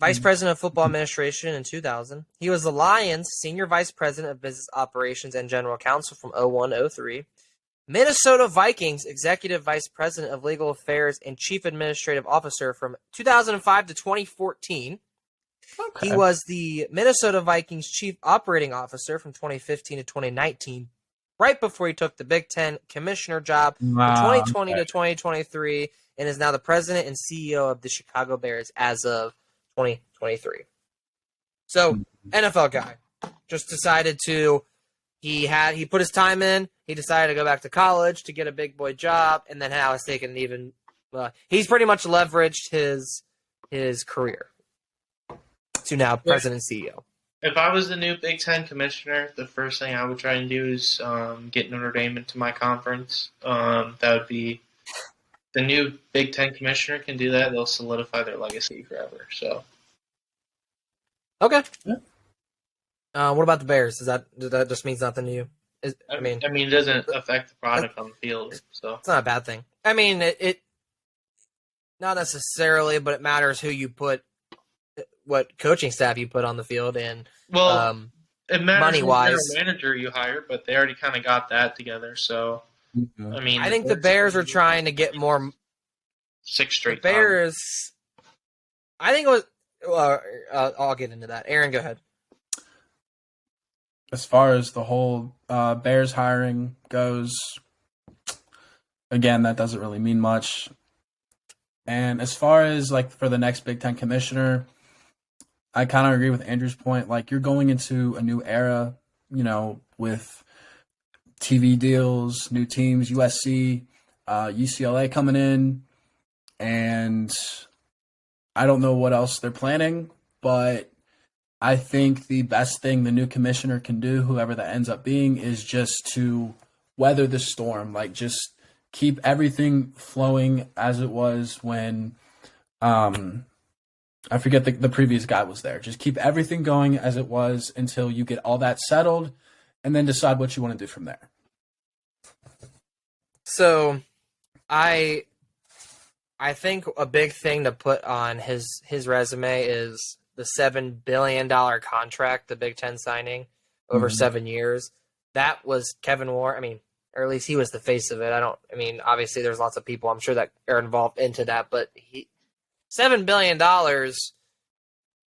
Vice President of Football Administration in 2000. He was the Lions Senior Vice President of Business Operations and General Counsel from 01-03. Minnesota Vikings Executive Vice President of Legal Affairs and Chief Administrative Officer from 2005 to 2014. Okay. He was the Minnesota Vikings Chief Operating Officer from 2015 to 2019, right before he took the Big Ten Commissioner job from 2020 to 2023, and is now the President and CEO of the Chicago Bears as of 2023. So NFL guy just decided to. He put his time in. He decided to go back to college to get a big boy job, and then now it's taken even. He's pretty much leveraged his career to now president and CEO. If I was the new Big Ten commissioner, the first thing I would try and do is get Notre Dame into my conference. That would be the new Big Ten commissioner can do that. They'll solidify their legacy forever. So, Okay. Yeah. What about the Bears? That just means nothing to you? I mean, it doesn't affect the product on the field. So it's not a bad thing. I mean, it not necessarily, but it matters who you put, what coaching staff you put on the field, and it matters money-wise. who general manager you hire, but they already kind of got that together. So I mean, I think the Bears are trying to get more. 6 straight. The Bears. I think it was. I'll get into that. Aaron, go ahead. As far as the whole Bears hiring goes, again, that doesn't really mean much. And as far as like for the next Big Ten commissioner, I kind of agree with Andrew's point. Like, you're going into a new era, with TV deals, new teams, USC, UCLA coming in, and I don't know what else they're planning, but I think the best thing the new commissioner can do, whoever that ends up being, is just to weather the storm. Like, just keep everything flowing as it was when I forget the previous guy was there. Just keep everything going as it was until you get all that settled, and then decide what you want to do from there. So, I think a big thing to put on his resume is the $7 billion contract the Big Ten signing over 7 years. That was Kevin Warren. I mean, or at least he was the face of it. Obviously there's lots of people I'm sure that are involved into that, but $7 billion,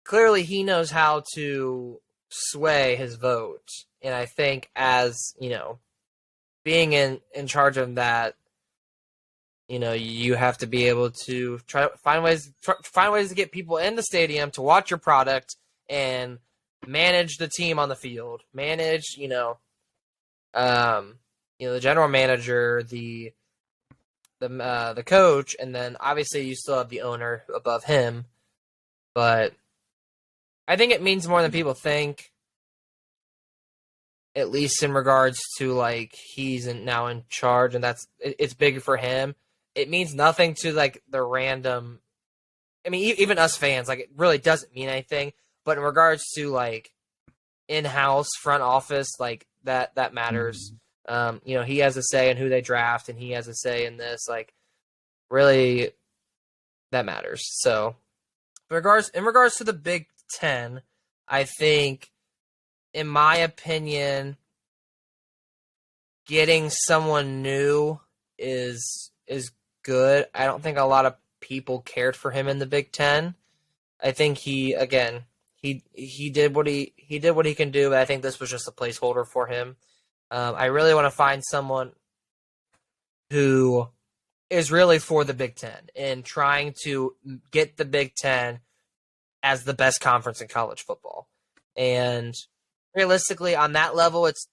clearly he knows how to sway his vote. And I think as, being in charge of that, you have to be able to try to find ways to get people in the stadium to watch your product and manage the team on the field. Manage, the general manager, the coach, and then obviously you still have the owner above him. But I think it means more than people think. At least in regards to like he's now in charge, and it's big for him. It means nothing to like the random. I mean, even us fans, like it really doesn't mean anything. But in regards to like in-house front office, like that matters. He has a say in who they draft, and he has a say in this. Like, really, that matters. So, in regards to the Big Ten, I think, in my opinion, getting someone new is good. I don't think a lot of people cared for him in the Big Ten. I think he did what he can do, but I think this was just a placeholder for him. I really want to find someone who is really for the Big Ten and trying to get the Big Ten as the best conference in college football. And realistically, on that level, it's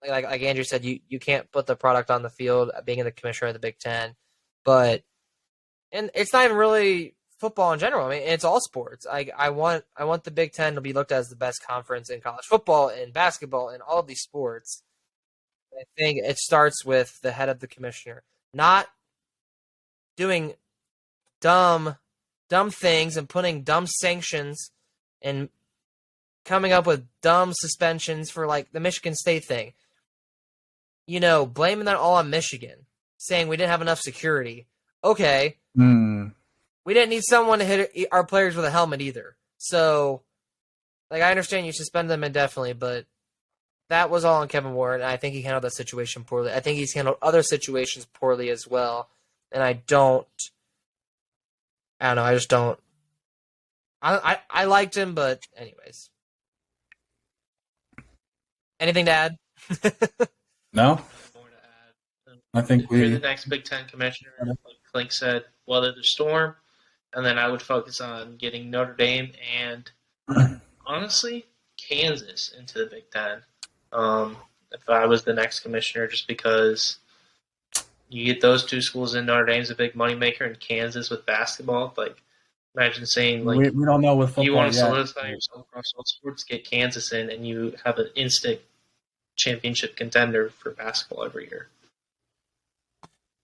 like Andrew said, you can't put the product on the field being the commissioner of the Big Ten, and it's not even really football in general. I mean, it's all sports. I want the Big Ten to be looked at as the best conference in college football and basketball and all of these sports. I think it starts with the head of the commissioner not doing dumb things and putting dumb sanctions and coming up with dumb suspensions for like the Michigan State thing. Blaming that all on Michigan, saying we didn't have enough security. Okay. We didn't need someone to hit our players with a helmet either. So, like, I understand you suspend them indefinitely, but that was all on Kevin Warren, and I think he handled that situation poorly. I think he's handled other situations poorly as well, and I don't know, I just don't. I liked him, but anyways. Anything to add? No? More to add. I think You're the next Big Ten commissioner, like Klink said, weather the storm, and then I would focus on getting Notre Dame and honestly, Kansas into the Big Ten. If I was the next commissioner, just because you get those two schools in, Notre Dame's a big moneymaker, and Kansas with basketball. Like, imagine saying, like, We don't know with you football want to yet. solidify yourself across all sports, get Kansas in, and you have an instant championship contender for basketball every year.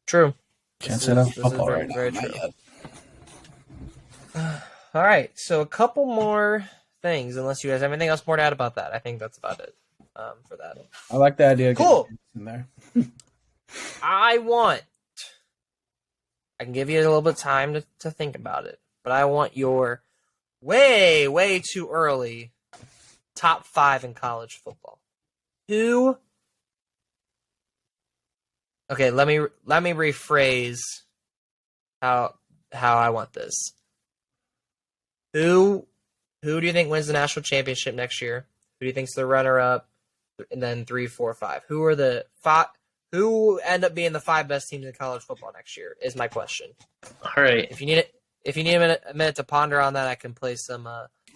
True. Can't This say that is- with this is football very- right now. very Not true. yet. All right, so a couple more things, unless you guys have anything else more to add about that. I think that's about it for that. I like the idea. Of getting Cool. Kansas in there. I can give you a little bit of time to think about it, but I want your way, way too early top 5 in college football. Who? Okay, let me rephrase how I want this. Who do you think wins the national championship next year? Who do you think's the runner up? And then 3, 4, 5. Who are the 5? Who end up being the 5 best teams in college football next year? Is my question. All right. If you need a minute to ponder on that, I can play some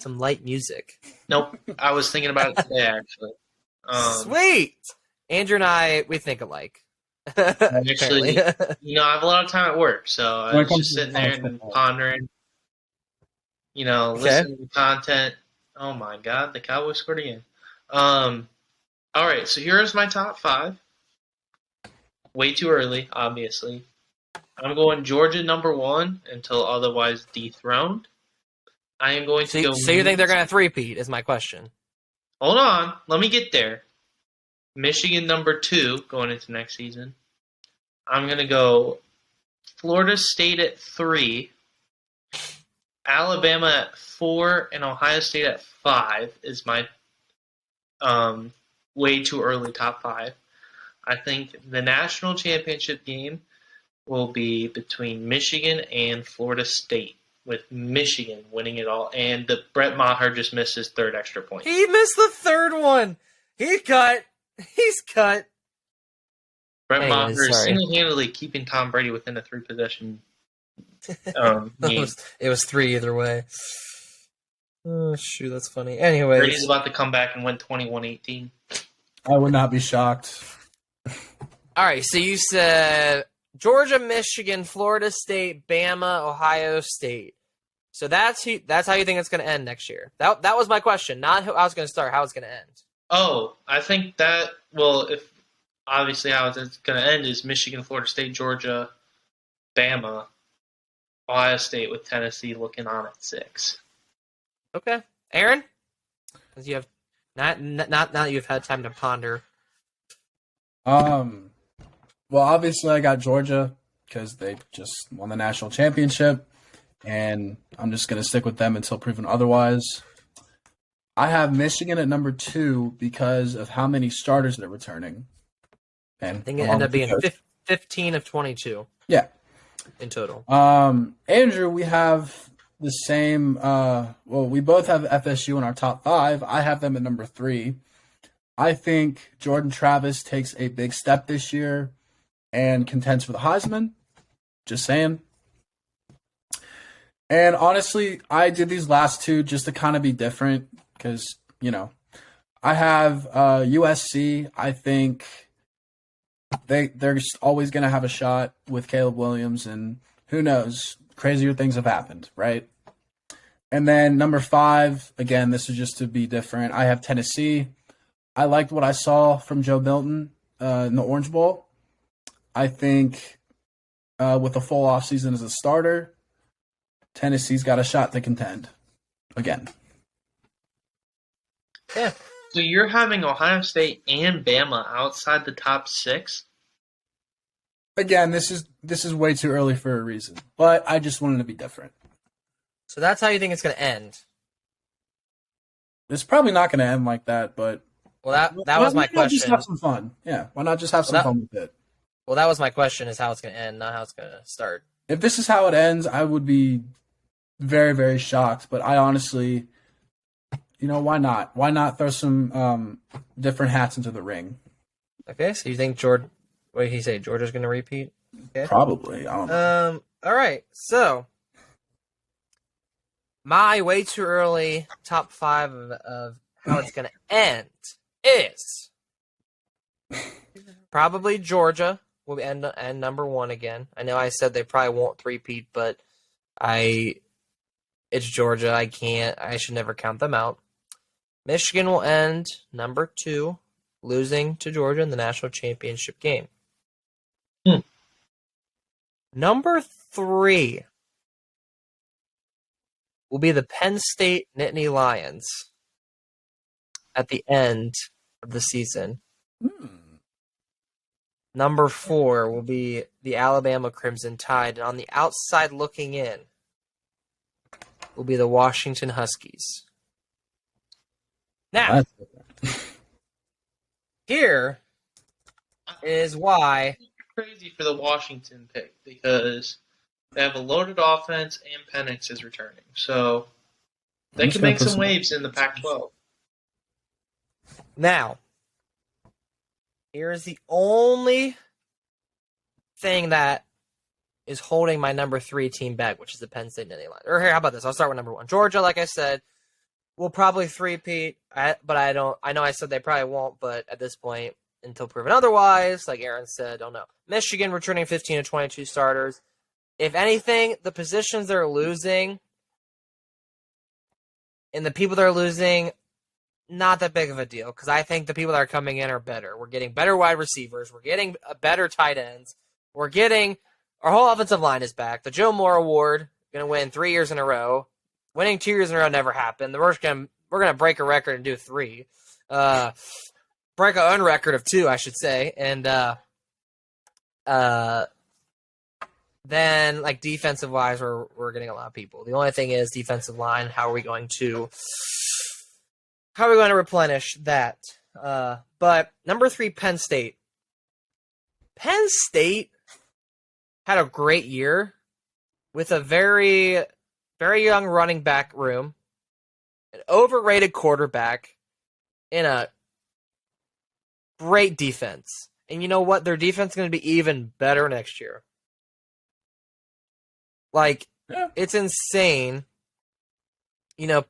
light music. Nope. I was thinking about it today, actually. Sweet. Andrew and we think alike. Actually, Apparently. I have a lot of time at work, so I When it was comes just to sitting there college and football. pondering, Okay. listening to content. Oh my God, the Cowboys scored again. All right, so here's my top 5. Way too early, obviously. I'm going Georgia number 1 until otherwise dethroned. I am going to go. So you think they're going to three-peat is my question. Hold on, let me get there. Michigan number 2 going into next season. I'm going to go Florida State at 3, Alabama at 4, and Ohio State at 5 is my way too early top 5. I think the national championship game will be between Michigan and Florida State, with Michigan winning it all. And Brett Maher just missed his 3rd extra point. He missed the 3rd one. He's cut. Brett Anyways, Maher is sorry. single-handedly keeping Tom Brady within a 3-possession It game. was 3 either way. Oh, shoot, that's funny. Anyways. Brady's about to come back and win 21-18. I would not be shocked. All right, so you said Georgia, Michigan, Florida State, Bama, Ohio State. So that's how you think it's going to end next year. That was my question, not how it's going to start, how it's going to end. Oh, I think that, if obviously how it's going to end is Michigan, Florida State, Georgia, Bama, Ohio State with Tennessee looking on at 6. Okay, Aaron, because you have not now that you've had time to ponder. Well, obviously I got Georgia because they just won the national championship, and I'm just going to stick with them until proven otherwise. I have Michigan at number 2 because of how many starters they're returning. And I think it ended up being 15 of 22. Yeah. In total. Andrew, we have the same. We both have FSU in our top 5. I have them at number 3. I think Jordan Travis takes a big step this year and contends for the Heisman. Just saying. And honestly, I did these last 2 just to kind of be different because, I have USC. I think they're always going to have a shot with Caleb Williams, and who knows, crazier things have happened, right? And then number 5, again, this is just to be different. I have Tennessee. I liked what I saw from Joe Milton in the Orange Bowl. I think with a full offseason as a starter, Tennessee's got a shot to contend again. Yeah. So you're having Ohio State and Bama outside the top 6? Again, this is way too early for a reason, but I just wanted to be different. So that's how you think it's going to end. It's probably not going to end like that, but Well, that was my why not just question. have some fun? Yeah, why not just have some fun with it? Well, that was my question: is how it's going to end, not how it's going to start. If this is how it ends, I would be very, very shocked. But I honestly, why not? Why not throw some different hats into the ring? Okay, so you think Georgia? What did he say? Georgia's going to repeat? Okay. Probably. I don't know. All right. So my way too early top 5 of how it's going to end is probably Georgia will end number 1 again. I know I said they probably won't three-peat, but it's Georgia. I should never count them out. Michigan will end number 2, losing to Georgia in the national championship game. Number 3 will be the Penn State Nittany Lions at the end of the season. Number 4 will be the Alabama Crimson Tide. And on the outside looking in will be the Washington Huskies. Now, here is why. Crazy for the Washington pick because they have a loaded offense and Penix is returning. So they can make some waves in the Pac-12. Now, here's the only thing that is holding my number 3 team back, which is the Penn State Nittany Lions. Or here, how about this? I'll start with number 1. Georgia, like I said, will probably three-peat, but I know I said they probably won't, but at this point, until proven otherwise, like Aaron said, don't know. Michigan returning 15 to 22 starters. If anything, the positions they're losing and the people they're losing, not that big of a deal, because I think the people that are coming in are better. We're getting better wide receivers. We're getting better tight ends. We're getting our whole offensive line is back. The Joe Moore Award, going to win 3 years in a row. Winning 2 years in a row never happened. We're gonna break a record and do 3. Break an unrecord of 2, I should say. And then, like, defensive-wise, we're getting a lot of people. The only thing is defensive line. How are we going to replenish that? But number 3, Penn State. Penn State had a great year with a very, very young running back room, an overrated quarterback, and a great defense. And you know what? Their defense is going to be even better next year. Like, It's insane. You know,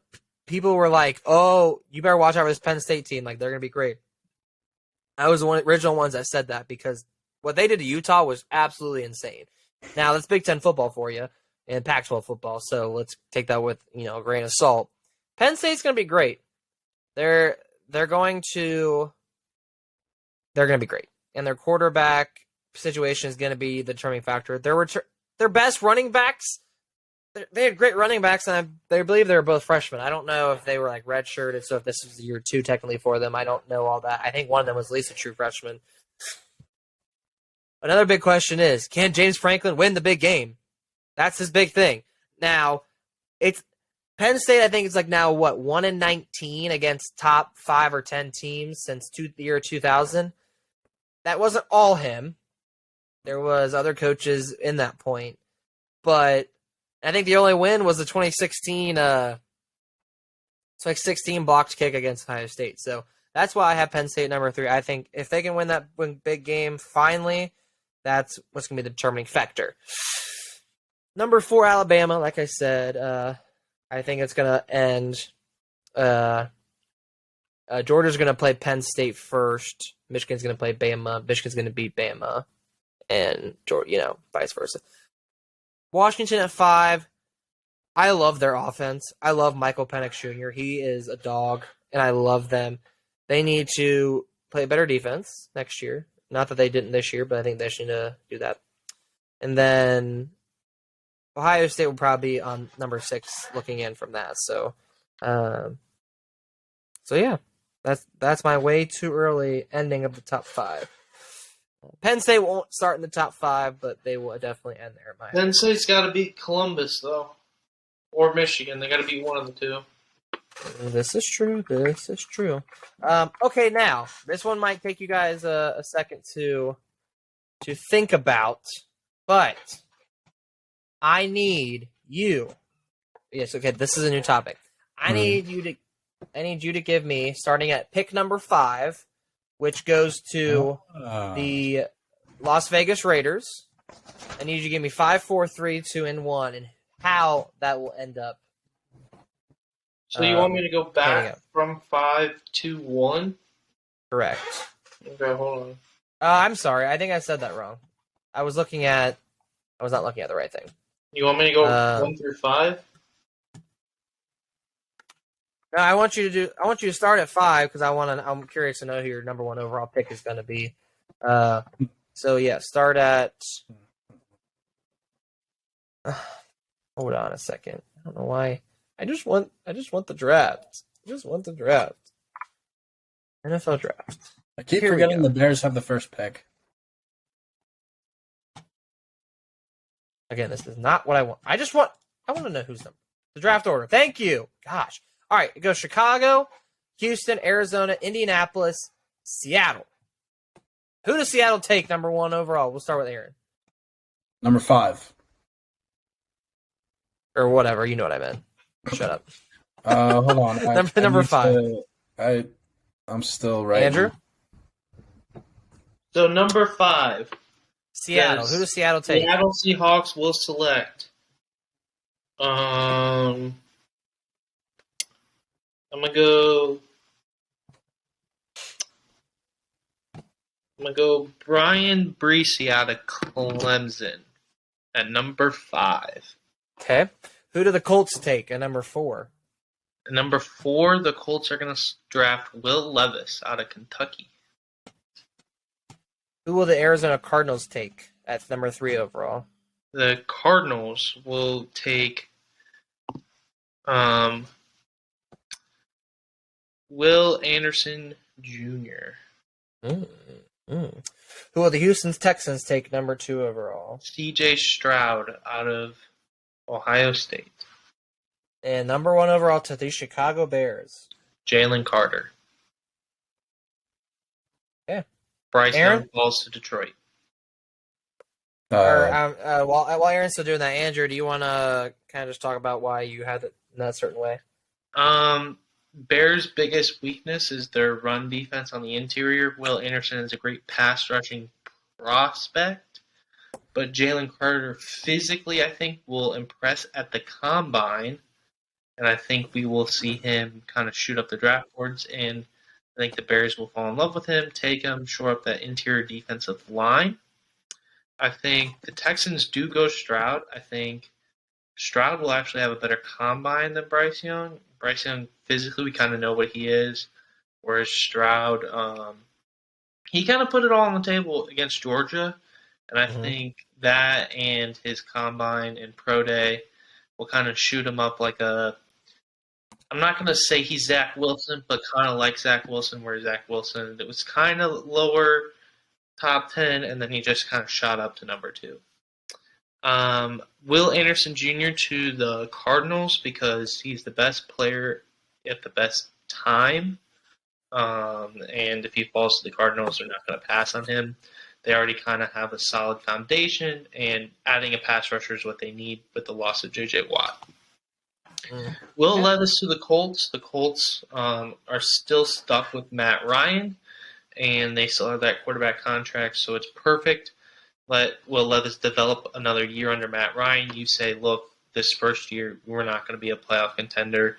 people were like, oh, you better watch out for this Penn State team. Like, they're going to be great. I was one of the original ones that said that because what they did to Utah was absolutely insane. Now, that's Big Ten football for you and Pac-12 football, so let's take that with, a grain of salt. Penn State's going to be great. They're going to be great. And their quarterback situation is going to be the determining factor. Their best running backs, they had great running backs, and they believe they were both freshmen. I don't know if they were like redshirted, so if this was year 2 technically for them, I don't know all that. I think one of them was at least a true freshman. Another big question is, can James Franklin win the big game? That's his big thing. Now, it's Penn State, I think it's like now, 1-19 against top 5 or 10 teams since the year 2000. That wasn't all him. There was other coaches in that point. But I think the only win was the 2016 blocked kick against Ohio State. So that's why I have Penn State number 3. I think if they can win that big game finally, that's what's going to be the determining factor. Number 4, Alabama, like I said, I think it's going to end. Georgia's going to play Penn State first. Michigan's going to play Bama. Michigan's going to beat Bama. And, vice versa. Washington at 5. I love their offense. I love Michael Penix Jr. He is a dog, and I love them. They need to play better defense next year. Not that they didn't this year, but I think they should do that. And then Ohio State will probably be on number 6 looking in from that. So yeah, that's my way too early ending of the top 5. Penn State won't start in the top 5, but they will definitely end there. Penn State's got to beat Columbus, though. Or Michigan. They got to beat one of the 2. This is true. Okay, now, this one might take you guys a second to think about, but I need you. Yes, okay, this is a new topic. I need you to give me, starting at pick number 5, which goes to the Las Vegas Raiders. I need you to give me 5, 4, 3, 2, and 1, and how that will end up So you want me to go Heading back up. from 5 to 1? Correct. Okay, hold on. I'm sorry. I think I said that wrong. I was not looking at the right thing. You want me to go 1 Um, through 5? No, I want you to start at 5 because I'm curious to know who your number 1 overall pick is going to be. So yeah, start at. Hold on a second. I don't know why. I just want the draft. I just want the draft. NFL draft. I keep Here we forgetting go. the Bears have the first pick. Again, this is not what I want. I want to know who's number. The draft order. Thank you. Gosh. All right, it goes Chicago, Houston, Arizona, Indianapolis, Seattle. Who does Seattle take number 1 overall? We'll start with Aaron. Number 5. Or whatever, you know what I meant. Shut up. Hold on. Number 5. I'm still right. Andrew? So number 5. Seattle. Yes. Who does Seattle take? Seattle Seahawks will select. I'm gonna go Brian Breesy out of Clemson at number 5. Okay. Who do the Colts take at number 4? At number 4, the Colts are gonna draft Will Levis out of Kentucky. Who will the Arizona Cardinals take at number 3 overall? The Cardinals will take Will Anderson Jr. Who will the Houston Texans take number 2 overall? C.J. Stroud out of Ohio State. And number 1 overall to the Chicago Bears. Jalen Carter. Okay. Bryce Aaron? Young falls to Detroit. While Aaron's still doing that, Andrew, do you want to kind of just talk about why you had it in that certain way? Bears' biggest weakness is their run defense on the interior. Will Anderson is a great pass rushing prospect, but Jalen Carter physically, I think, will impress at the combine, and I think we will see him kind of shoot up the draft boards, and I think the Bears will fall in love with him, take him, shore up that interior defensive line. I think the Texans do go Stroud. I think Stroud will actually have a better combine than Bryce Young. Bryce Young, physically, we kind of know what he is, whereas Stroud, he kind of put it all on the table against Georgia, and I think that and his combine and pro day will kind of shoot him up like a – I'm not going to say he's Zach Wilson, but kind of like Zach Wilson, where Zach Wilson, it was kind of lower top 10, and then he just kind of shot up to number 2. Will Anderson Jr. to the Cardinals because he's the best player at the best time. And if he falls to the Cardinals, they're not going to pass on him. They already kind of have a solid foundation, and adding a pass rusher is what they need with the loss of J.J. Watt. Will Levis to the Colts. The Colts are still stuck with Matt Ryan, and they still have that quarterback contract, so it's perfect. Let Will Levis develop another year under Matt Ryan. You say, look, this first year, we're not going to be a playoff contender.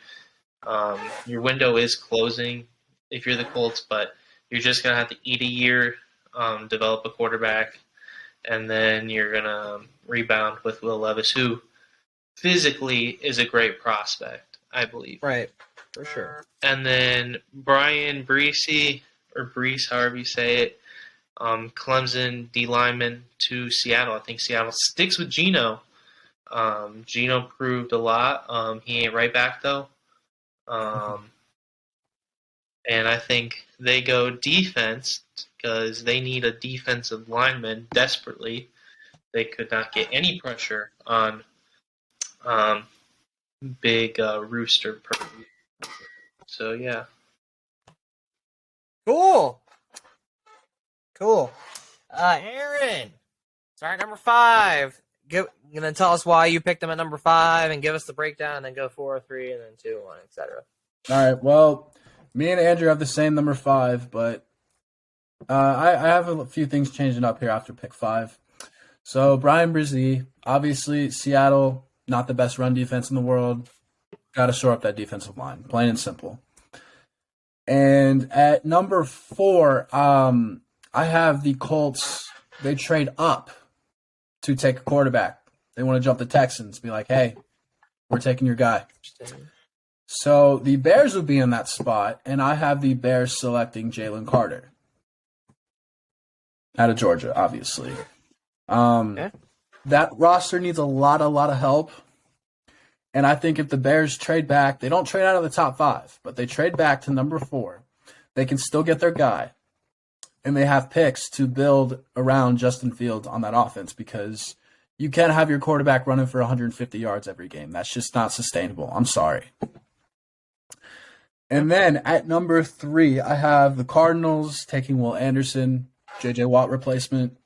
Your window is closing if you're the Colts, but you're just going to have to eat a year, develop a quarterback, and then you're going to rebound with Will Levis, who physically is a great prospect, I believe. Right, for sure. And then Brian Breesy, or Brees, however you say it, Clemson D lineman to Seattle. I think Seattle sticks with Geno. Geno proved a lot. He ain't right back though. And I think they go defense because they need a defensive lineman desperately. They could not get any pressure on big Rooster Purdy. So yeah. Cool. Aaron, start at number 5. You're gonna tell us why you picked them at number 5, and give us the breakdown, and then go 4, 3, and then 2, 1, etc. All right. Well, me and Andrew have the same number 5, but I have a few things changing up here after pick 5. So Brian Brzee, obviously Seattle, not the best run defense in the world. Got to shore up that defensive line, plain and simple. And at number 4, I have the Colts. They trade up to take a quarterback. They want to jump the Texans, be like, hey, we're taking your guy. So the Bears would be in that spot, and I have the Bears selecting Jalen Carter out of Georgia, obviously. Okay. That roster needs a lot of help. And I think if the Bears trade back, they don't trade out of the top 5, but they trade back to number 4, they can still get their guy. And they have picks to build around Justin Fields on that offense, because you can't have your quarterback running for 150 yards every game. That's just not sustainable. I'm sorry. And then at number 3, I have the Cardinals taking Will Anderson, J.J. Watt replacement,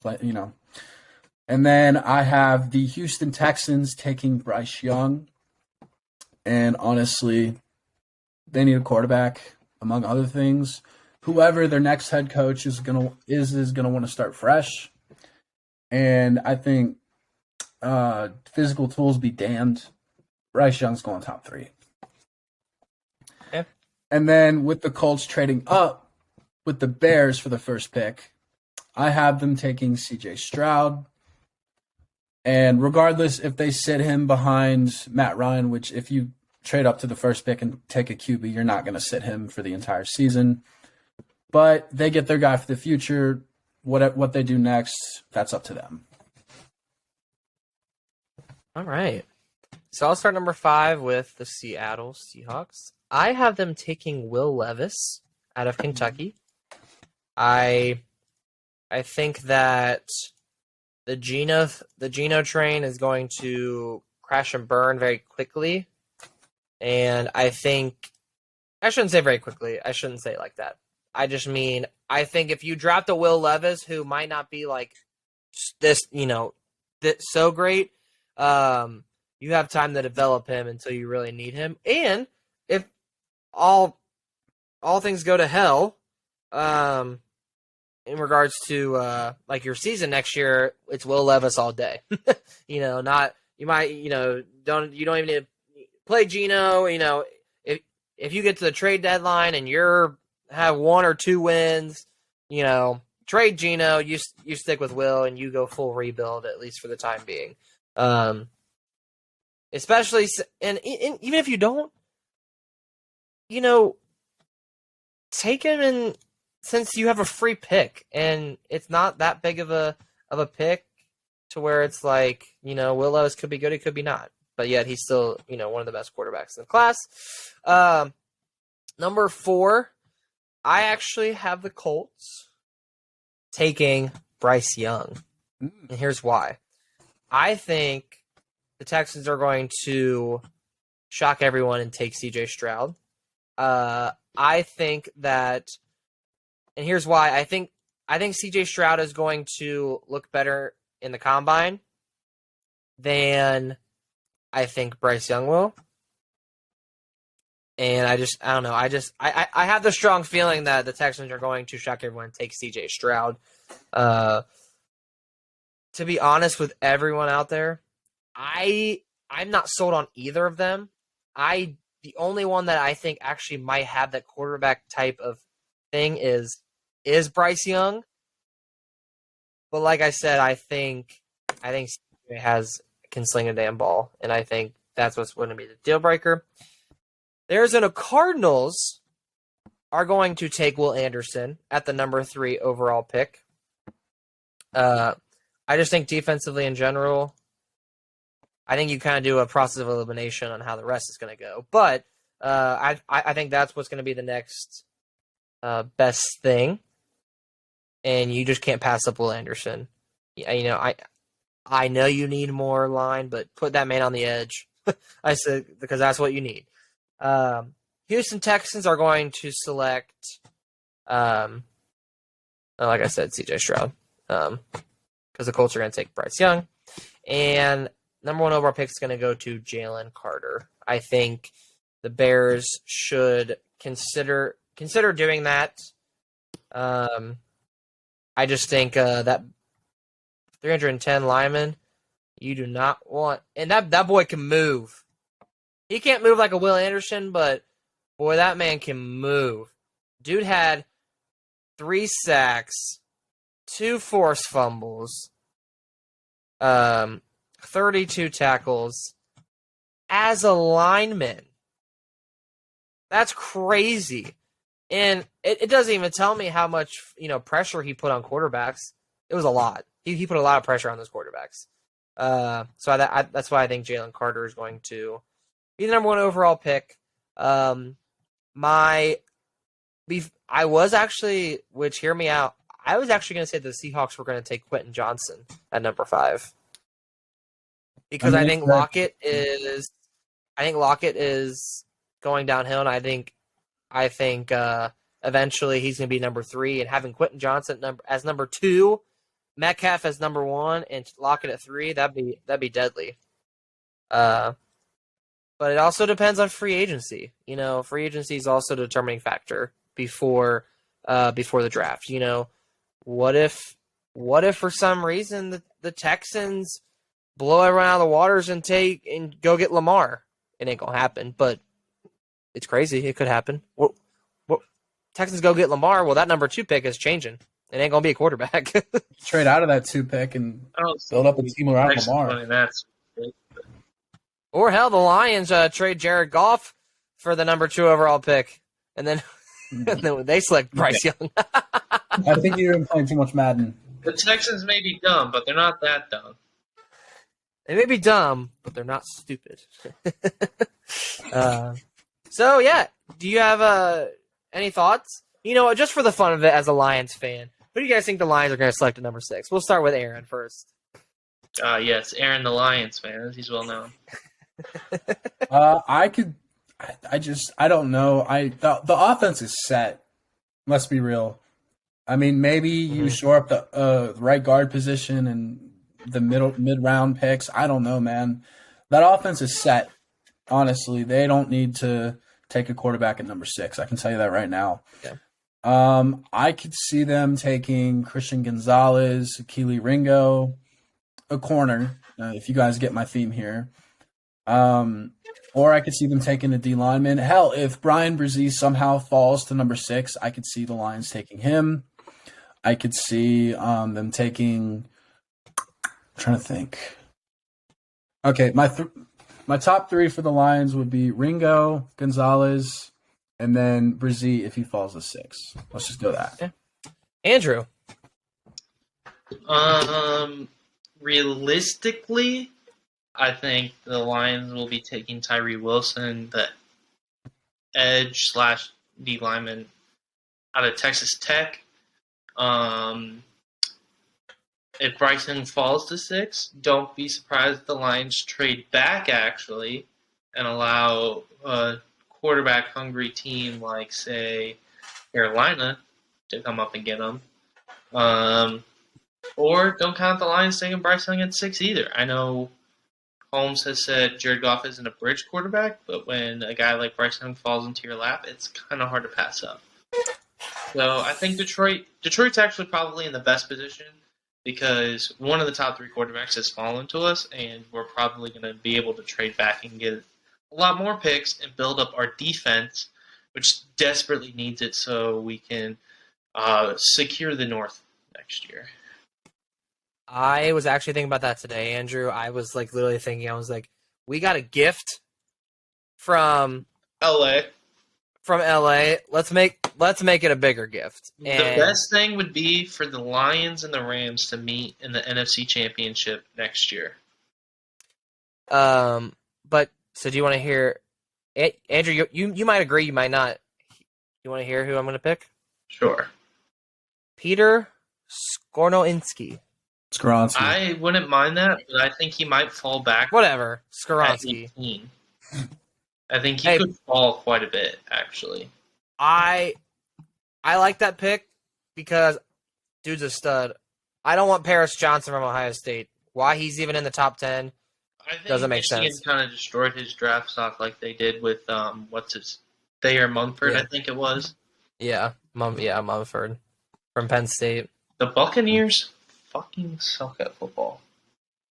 And then I have the Houston Texans taking Bryce Young. And honestly, they need a quarterback, among other things. Whoever their next head coach is gonna want to start fresh. And I think physical tools be damned. Bryce Young's going top 3. Yeah. And then with the Colts trading up with the Bears for the first pick, I have them taking C.J. Stroud. And regardless if they sit him behind Matt Ryan, which if you trade up to the first pick and take a QB, you're not going to sit him for the entire season. But they get their guy for the future. What they do next, that's up to them. All right. So I'll start number 5 with the Seattle Seahawks. I have them taking Will Levis out of Kentucky. I think that the Geno train is going to crash and burn very quickly. And I shouldn't say very quickly. I shouldn't say it like that. I just mean, I think if you draft a Will Levis, who might not be like this, so great, you have time to develop him until you really need him. And if all things go to hell, in regards to like your season next year, it's Will Levis all day. You don't even need to play Geno. If you get to the trade deadline and you're have 1 or 2 wins, trade Geno. You stick with Will and you go full rebuild, at least for the time being. Especially, and even if you don't, take him in, since you have a free pick and it's not that big of a pick to where it's like, Will Levis could be good, he could be not, but yet he's still, one of the best quarterbacks in the class. Number 4, I actually have the Colts taking Bryce Young. And here's why. I think the Texans are going to shock everyone and take C.J. Stroud. I think that, and here's why. I think C.J. Stroud is going to look better in the combine than I think Bryce Young will. And I don't know. I have the strong feeling that the Texans are going to shock everyone and take C.J. Stroud. To be honest with everyone out there, I'm not sold on either of them. The only one that I think actually might have that quarterback type of thing is Bryce Young. But like I said, I think CJ can sling a damn ball, and I think that's what's going to be the deal breaker. The Cardinals are going to take Will Anderson at the number 3 overall pick. I just think defensively in general, I think you kind of do a process of elimination on how the rest is going to go. But I think that's what's going to be the next best thing. And you just can't pass up Will Anderson. I know you need more line, but put that man on the edge. I said, because that's what you need. Houston Texans are going to select, like I said, C.J. Stroud. Because the Colts are going to take Bryce Young. And number 1 overall pick is going to go to Jalen Carter. I think the Bears should consider doing that. I just think that 310 lineman, you do not want, and that boy can move. He can't move like a Will Anderson, but boy, that man can move. Dude had 3 sacks, 2 forced fumbles, 32 tackles as a lineman. That's crazy. And it doesn't even tell me how much, pressure he put on quarterbacks. It was a lot. He put a lot of pressure on those quarterbacks. So that's why I think Jalen Carter is going to be the number 1 overall pick. I was actually, which hear me out, I was actually going to say the Seahawks were going to take Quentin Johnson at number 5. Because I think Lockett is going downhill, and I think eventually he's going to be number 3, and having Quentin Johnson as number 2, Metcalf as number 1, and Lockett at 3, that'd be deadly. But it also depends on free agency. Free agency is also a determining factor before the draft. What if for some reason the Texans blow everyone out of the waters and go get Lamar? It ain't gonna happen, but it's crazy. It could happen. What Texans go get Lamar? Well, that number 2 pick is changing. It ain't gonna be a quarterback. Trade out of that 2 pick and build up a team around Lamar. Or hell, the Lions trade Jared Goff for the number 2 overall pick, and then they select Bryce Young. I think you're playing too much Madden. The Texans may be dumb, but they're not that dumb. They may be dumb, but they're not stupid. So yeah, do you have any thoughts? Just for the fun of it, as a Lions fan, who do you guys think the Lions are going to select at number 6? We'll start with Aaron first. Yes, Aaron, the Lions fan, as he's well known. I don't know. The offense is set. Let's be real. I mean, maybe you shore up the right guard position and the mid-round picks. I don't know, man. That offense is set. Honestly, they don't need to take a quarterback at number 6. I can tell you that right now. Yeah. I could see them taking Christian Gonzalez, Keely Ringo, a corner, if you guys get my theme here. Or I could see them taking a D lineman. Hell, if Brian Brzee somehow falls to number 6, I could see the Lions taking him. I could see them taking. I'm trying to think. Okay, my top 3 for the Lions would be Ringo, Gonzalez, and then Brzee if he falls to 6. Let's just go that. Yeah. Andrew. Realistically, I think the Lions will be taking Tyree Wilson, the edge / D lineman out of Texas Tech. If Bryson falls to 6, don't be surprised if the Lions trade back, actually, and allow a quarterback-hungry team like, say, Carolina to come up and get him. Or don't count the Lions taking Bryce Young at 6 either. I know Holmes has said Jared Goff isn't a bridge quarterback, but when a guy like Bryce Young falls into your lap, it's kind of hard to pass up. So I think Detroit's actually probably in the best position because one of the top 3 quarterbacks has fallen to us, and we're probably going to be able to trade back and get a lot more picks and build up our defense, which desperately needs it so we can secure the North next year. I was actually thinking about that today, Andrew. I was literally thinking, we got a gift from LA. Let's make it a bigger gift. The best thing would be for the Lions and the Rams to meet in the NFC Championship next year. But so do you want to hear, Andrew? You might agree, you might not. You want to hear who I'm going to pick? Sure. Peter Skoronski. I wouldn't mind that, but I think he might fall back. Whatever, Skoronski. I think he could fall quite a bit, actually. I like that pick because dude's a stud. I don't want Paris Johnson from Ohio State. Why he's even in the top 10 doesn't make sense. Michigan kind of destroyed his draft stock like they did with Thayer Munford, I think it was. Yeah, Munford from Penn State. The Buccaneers fucking suck at football.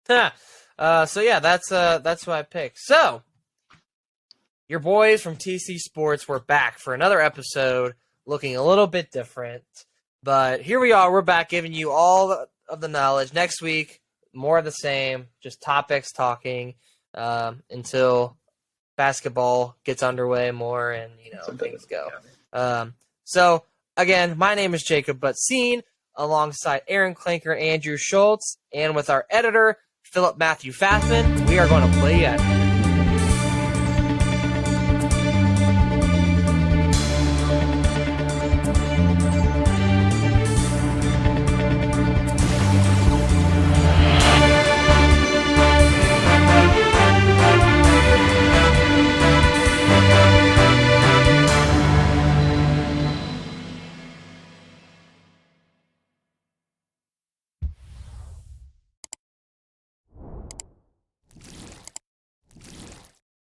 So yeah, that's who I picked. So Your boys from TC Sports were back for another episode, looking a little bit different. But here we are. We're back giving you all of the knowledge. Next week, more of the same, just topics talking until basketball gets underway more and, things go. So, again, my name is Jacob Butzine, alongside Aaron Klinker, Andrew Schultz, and with our editor, Philip Matthew Fathman. We are going to play yet.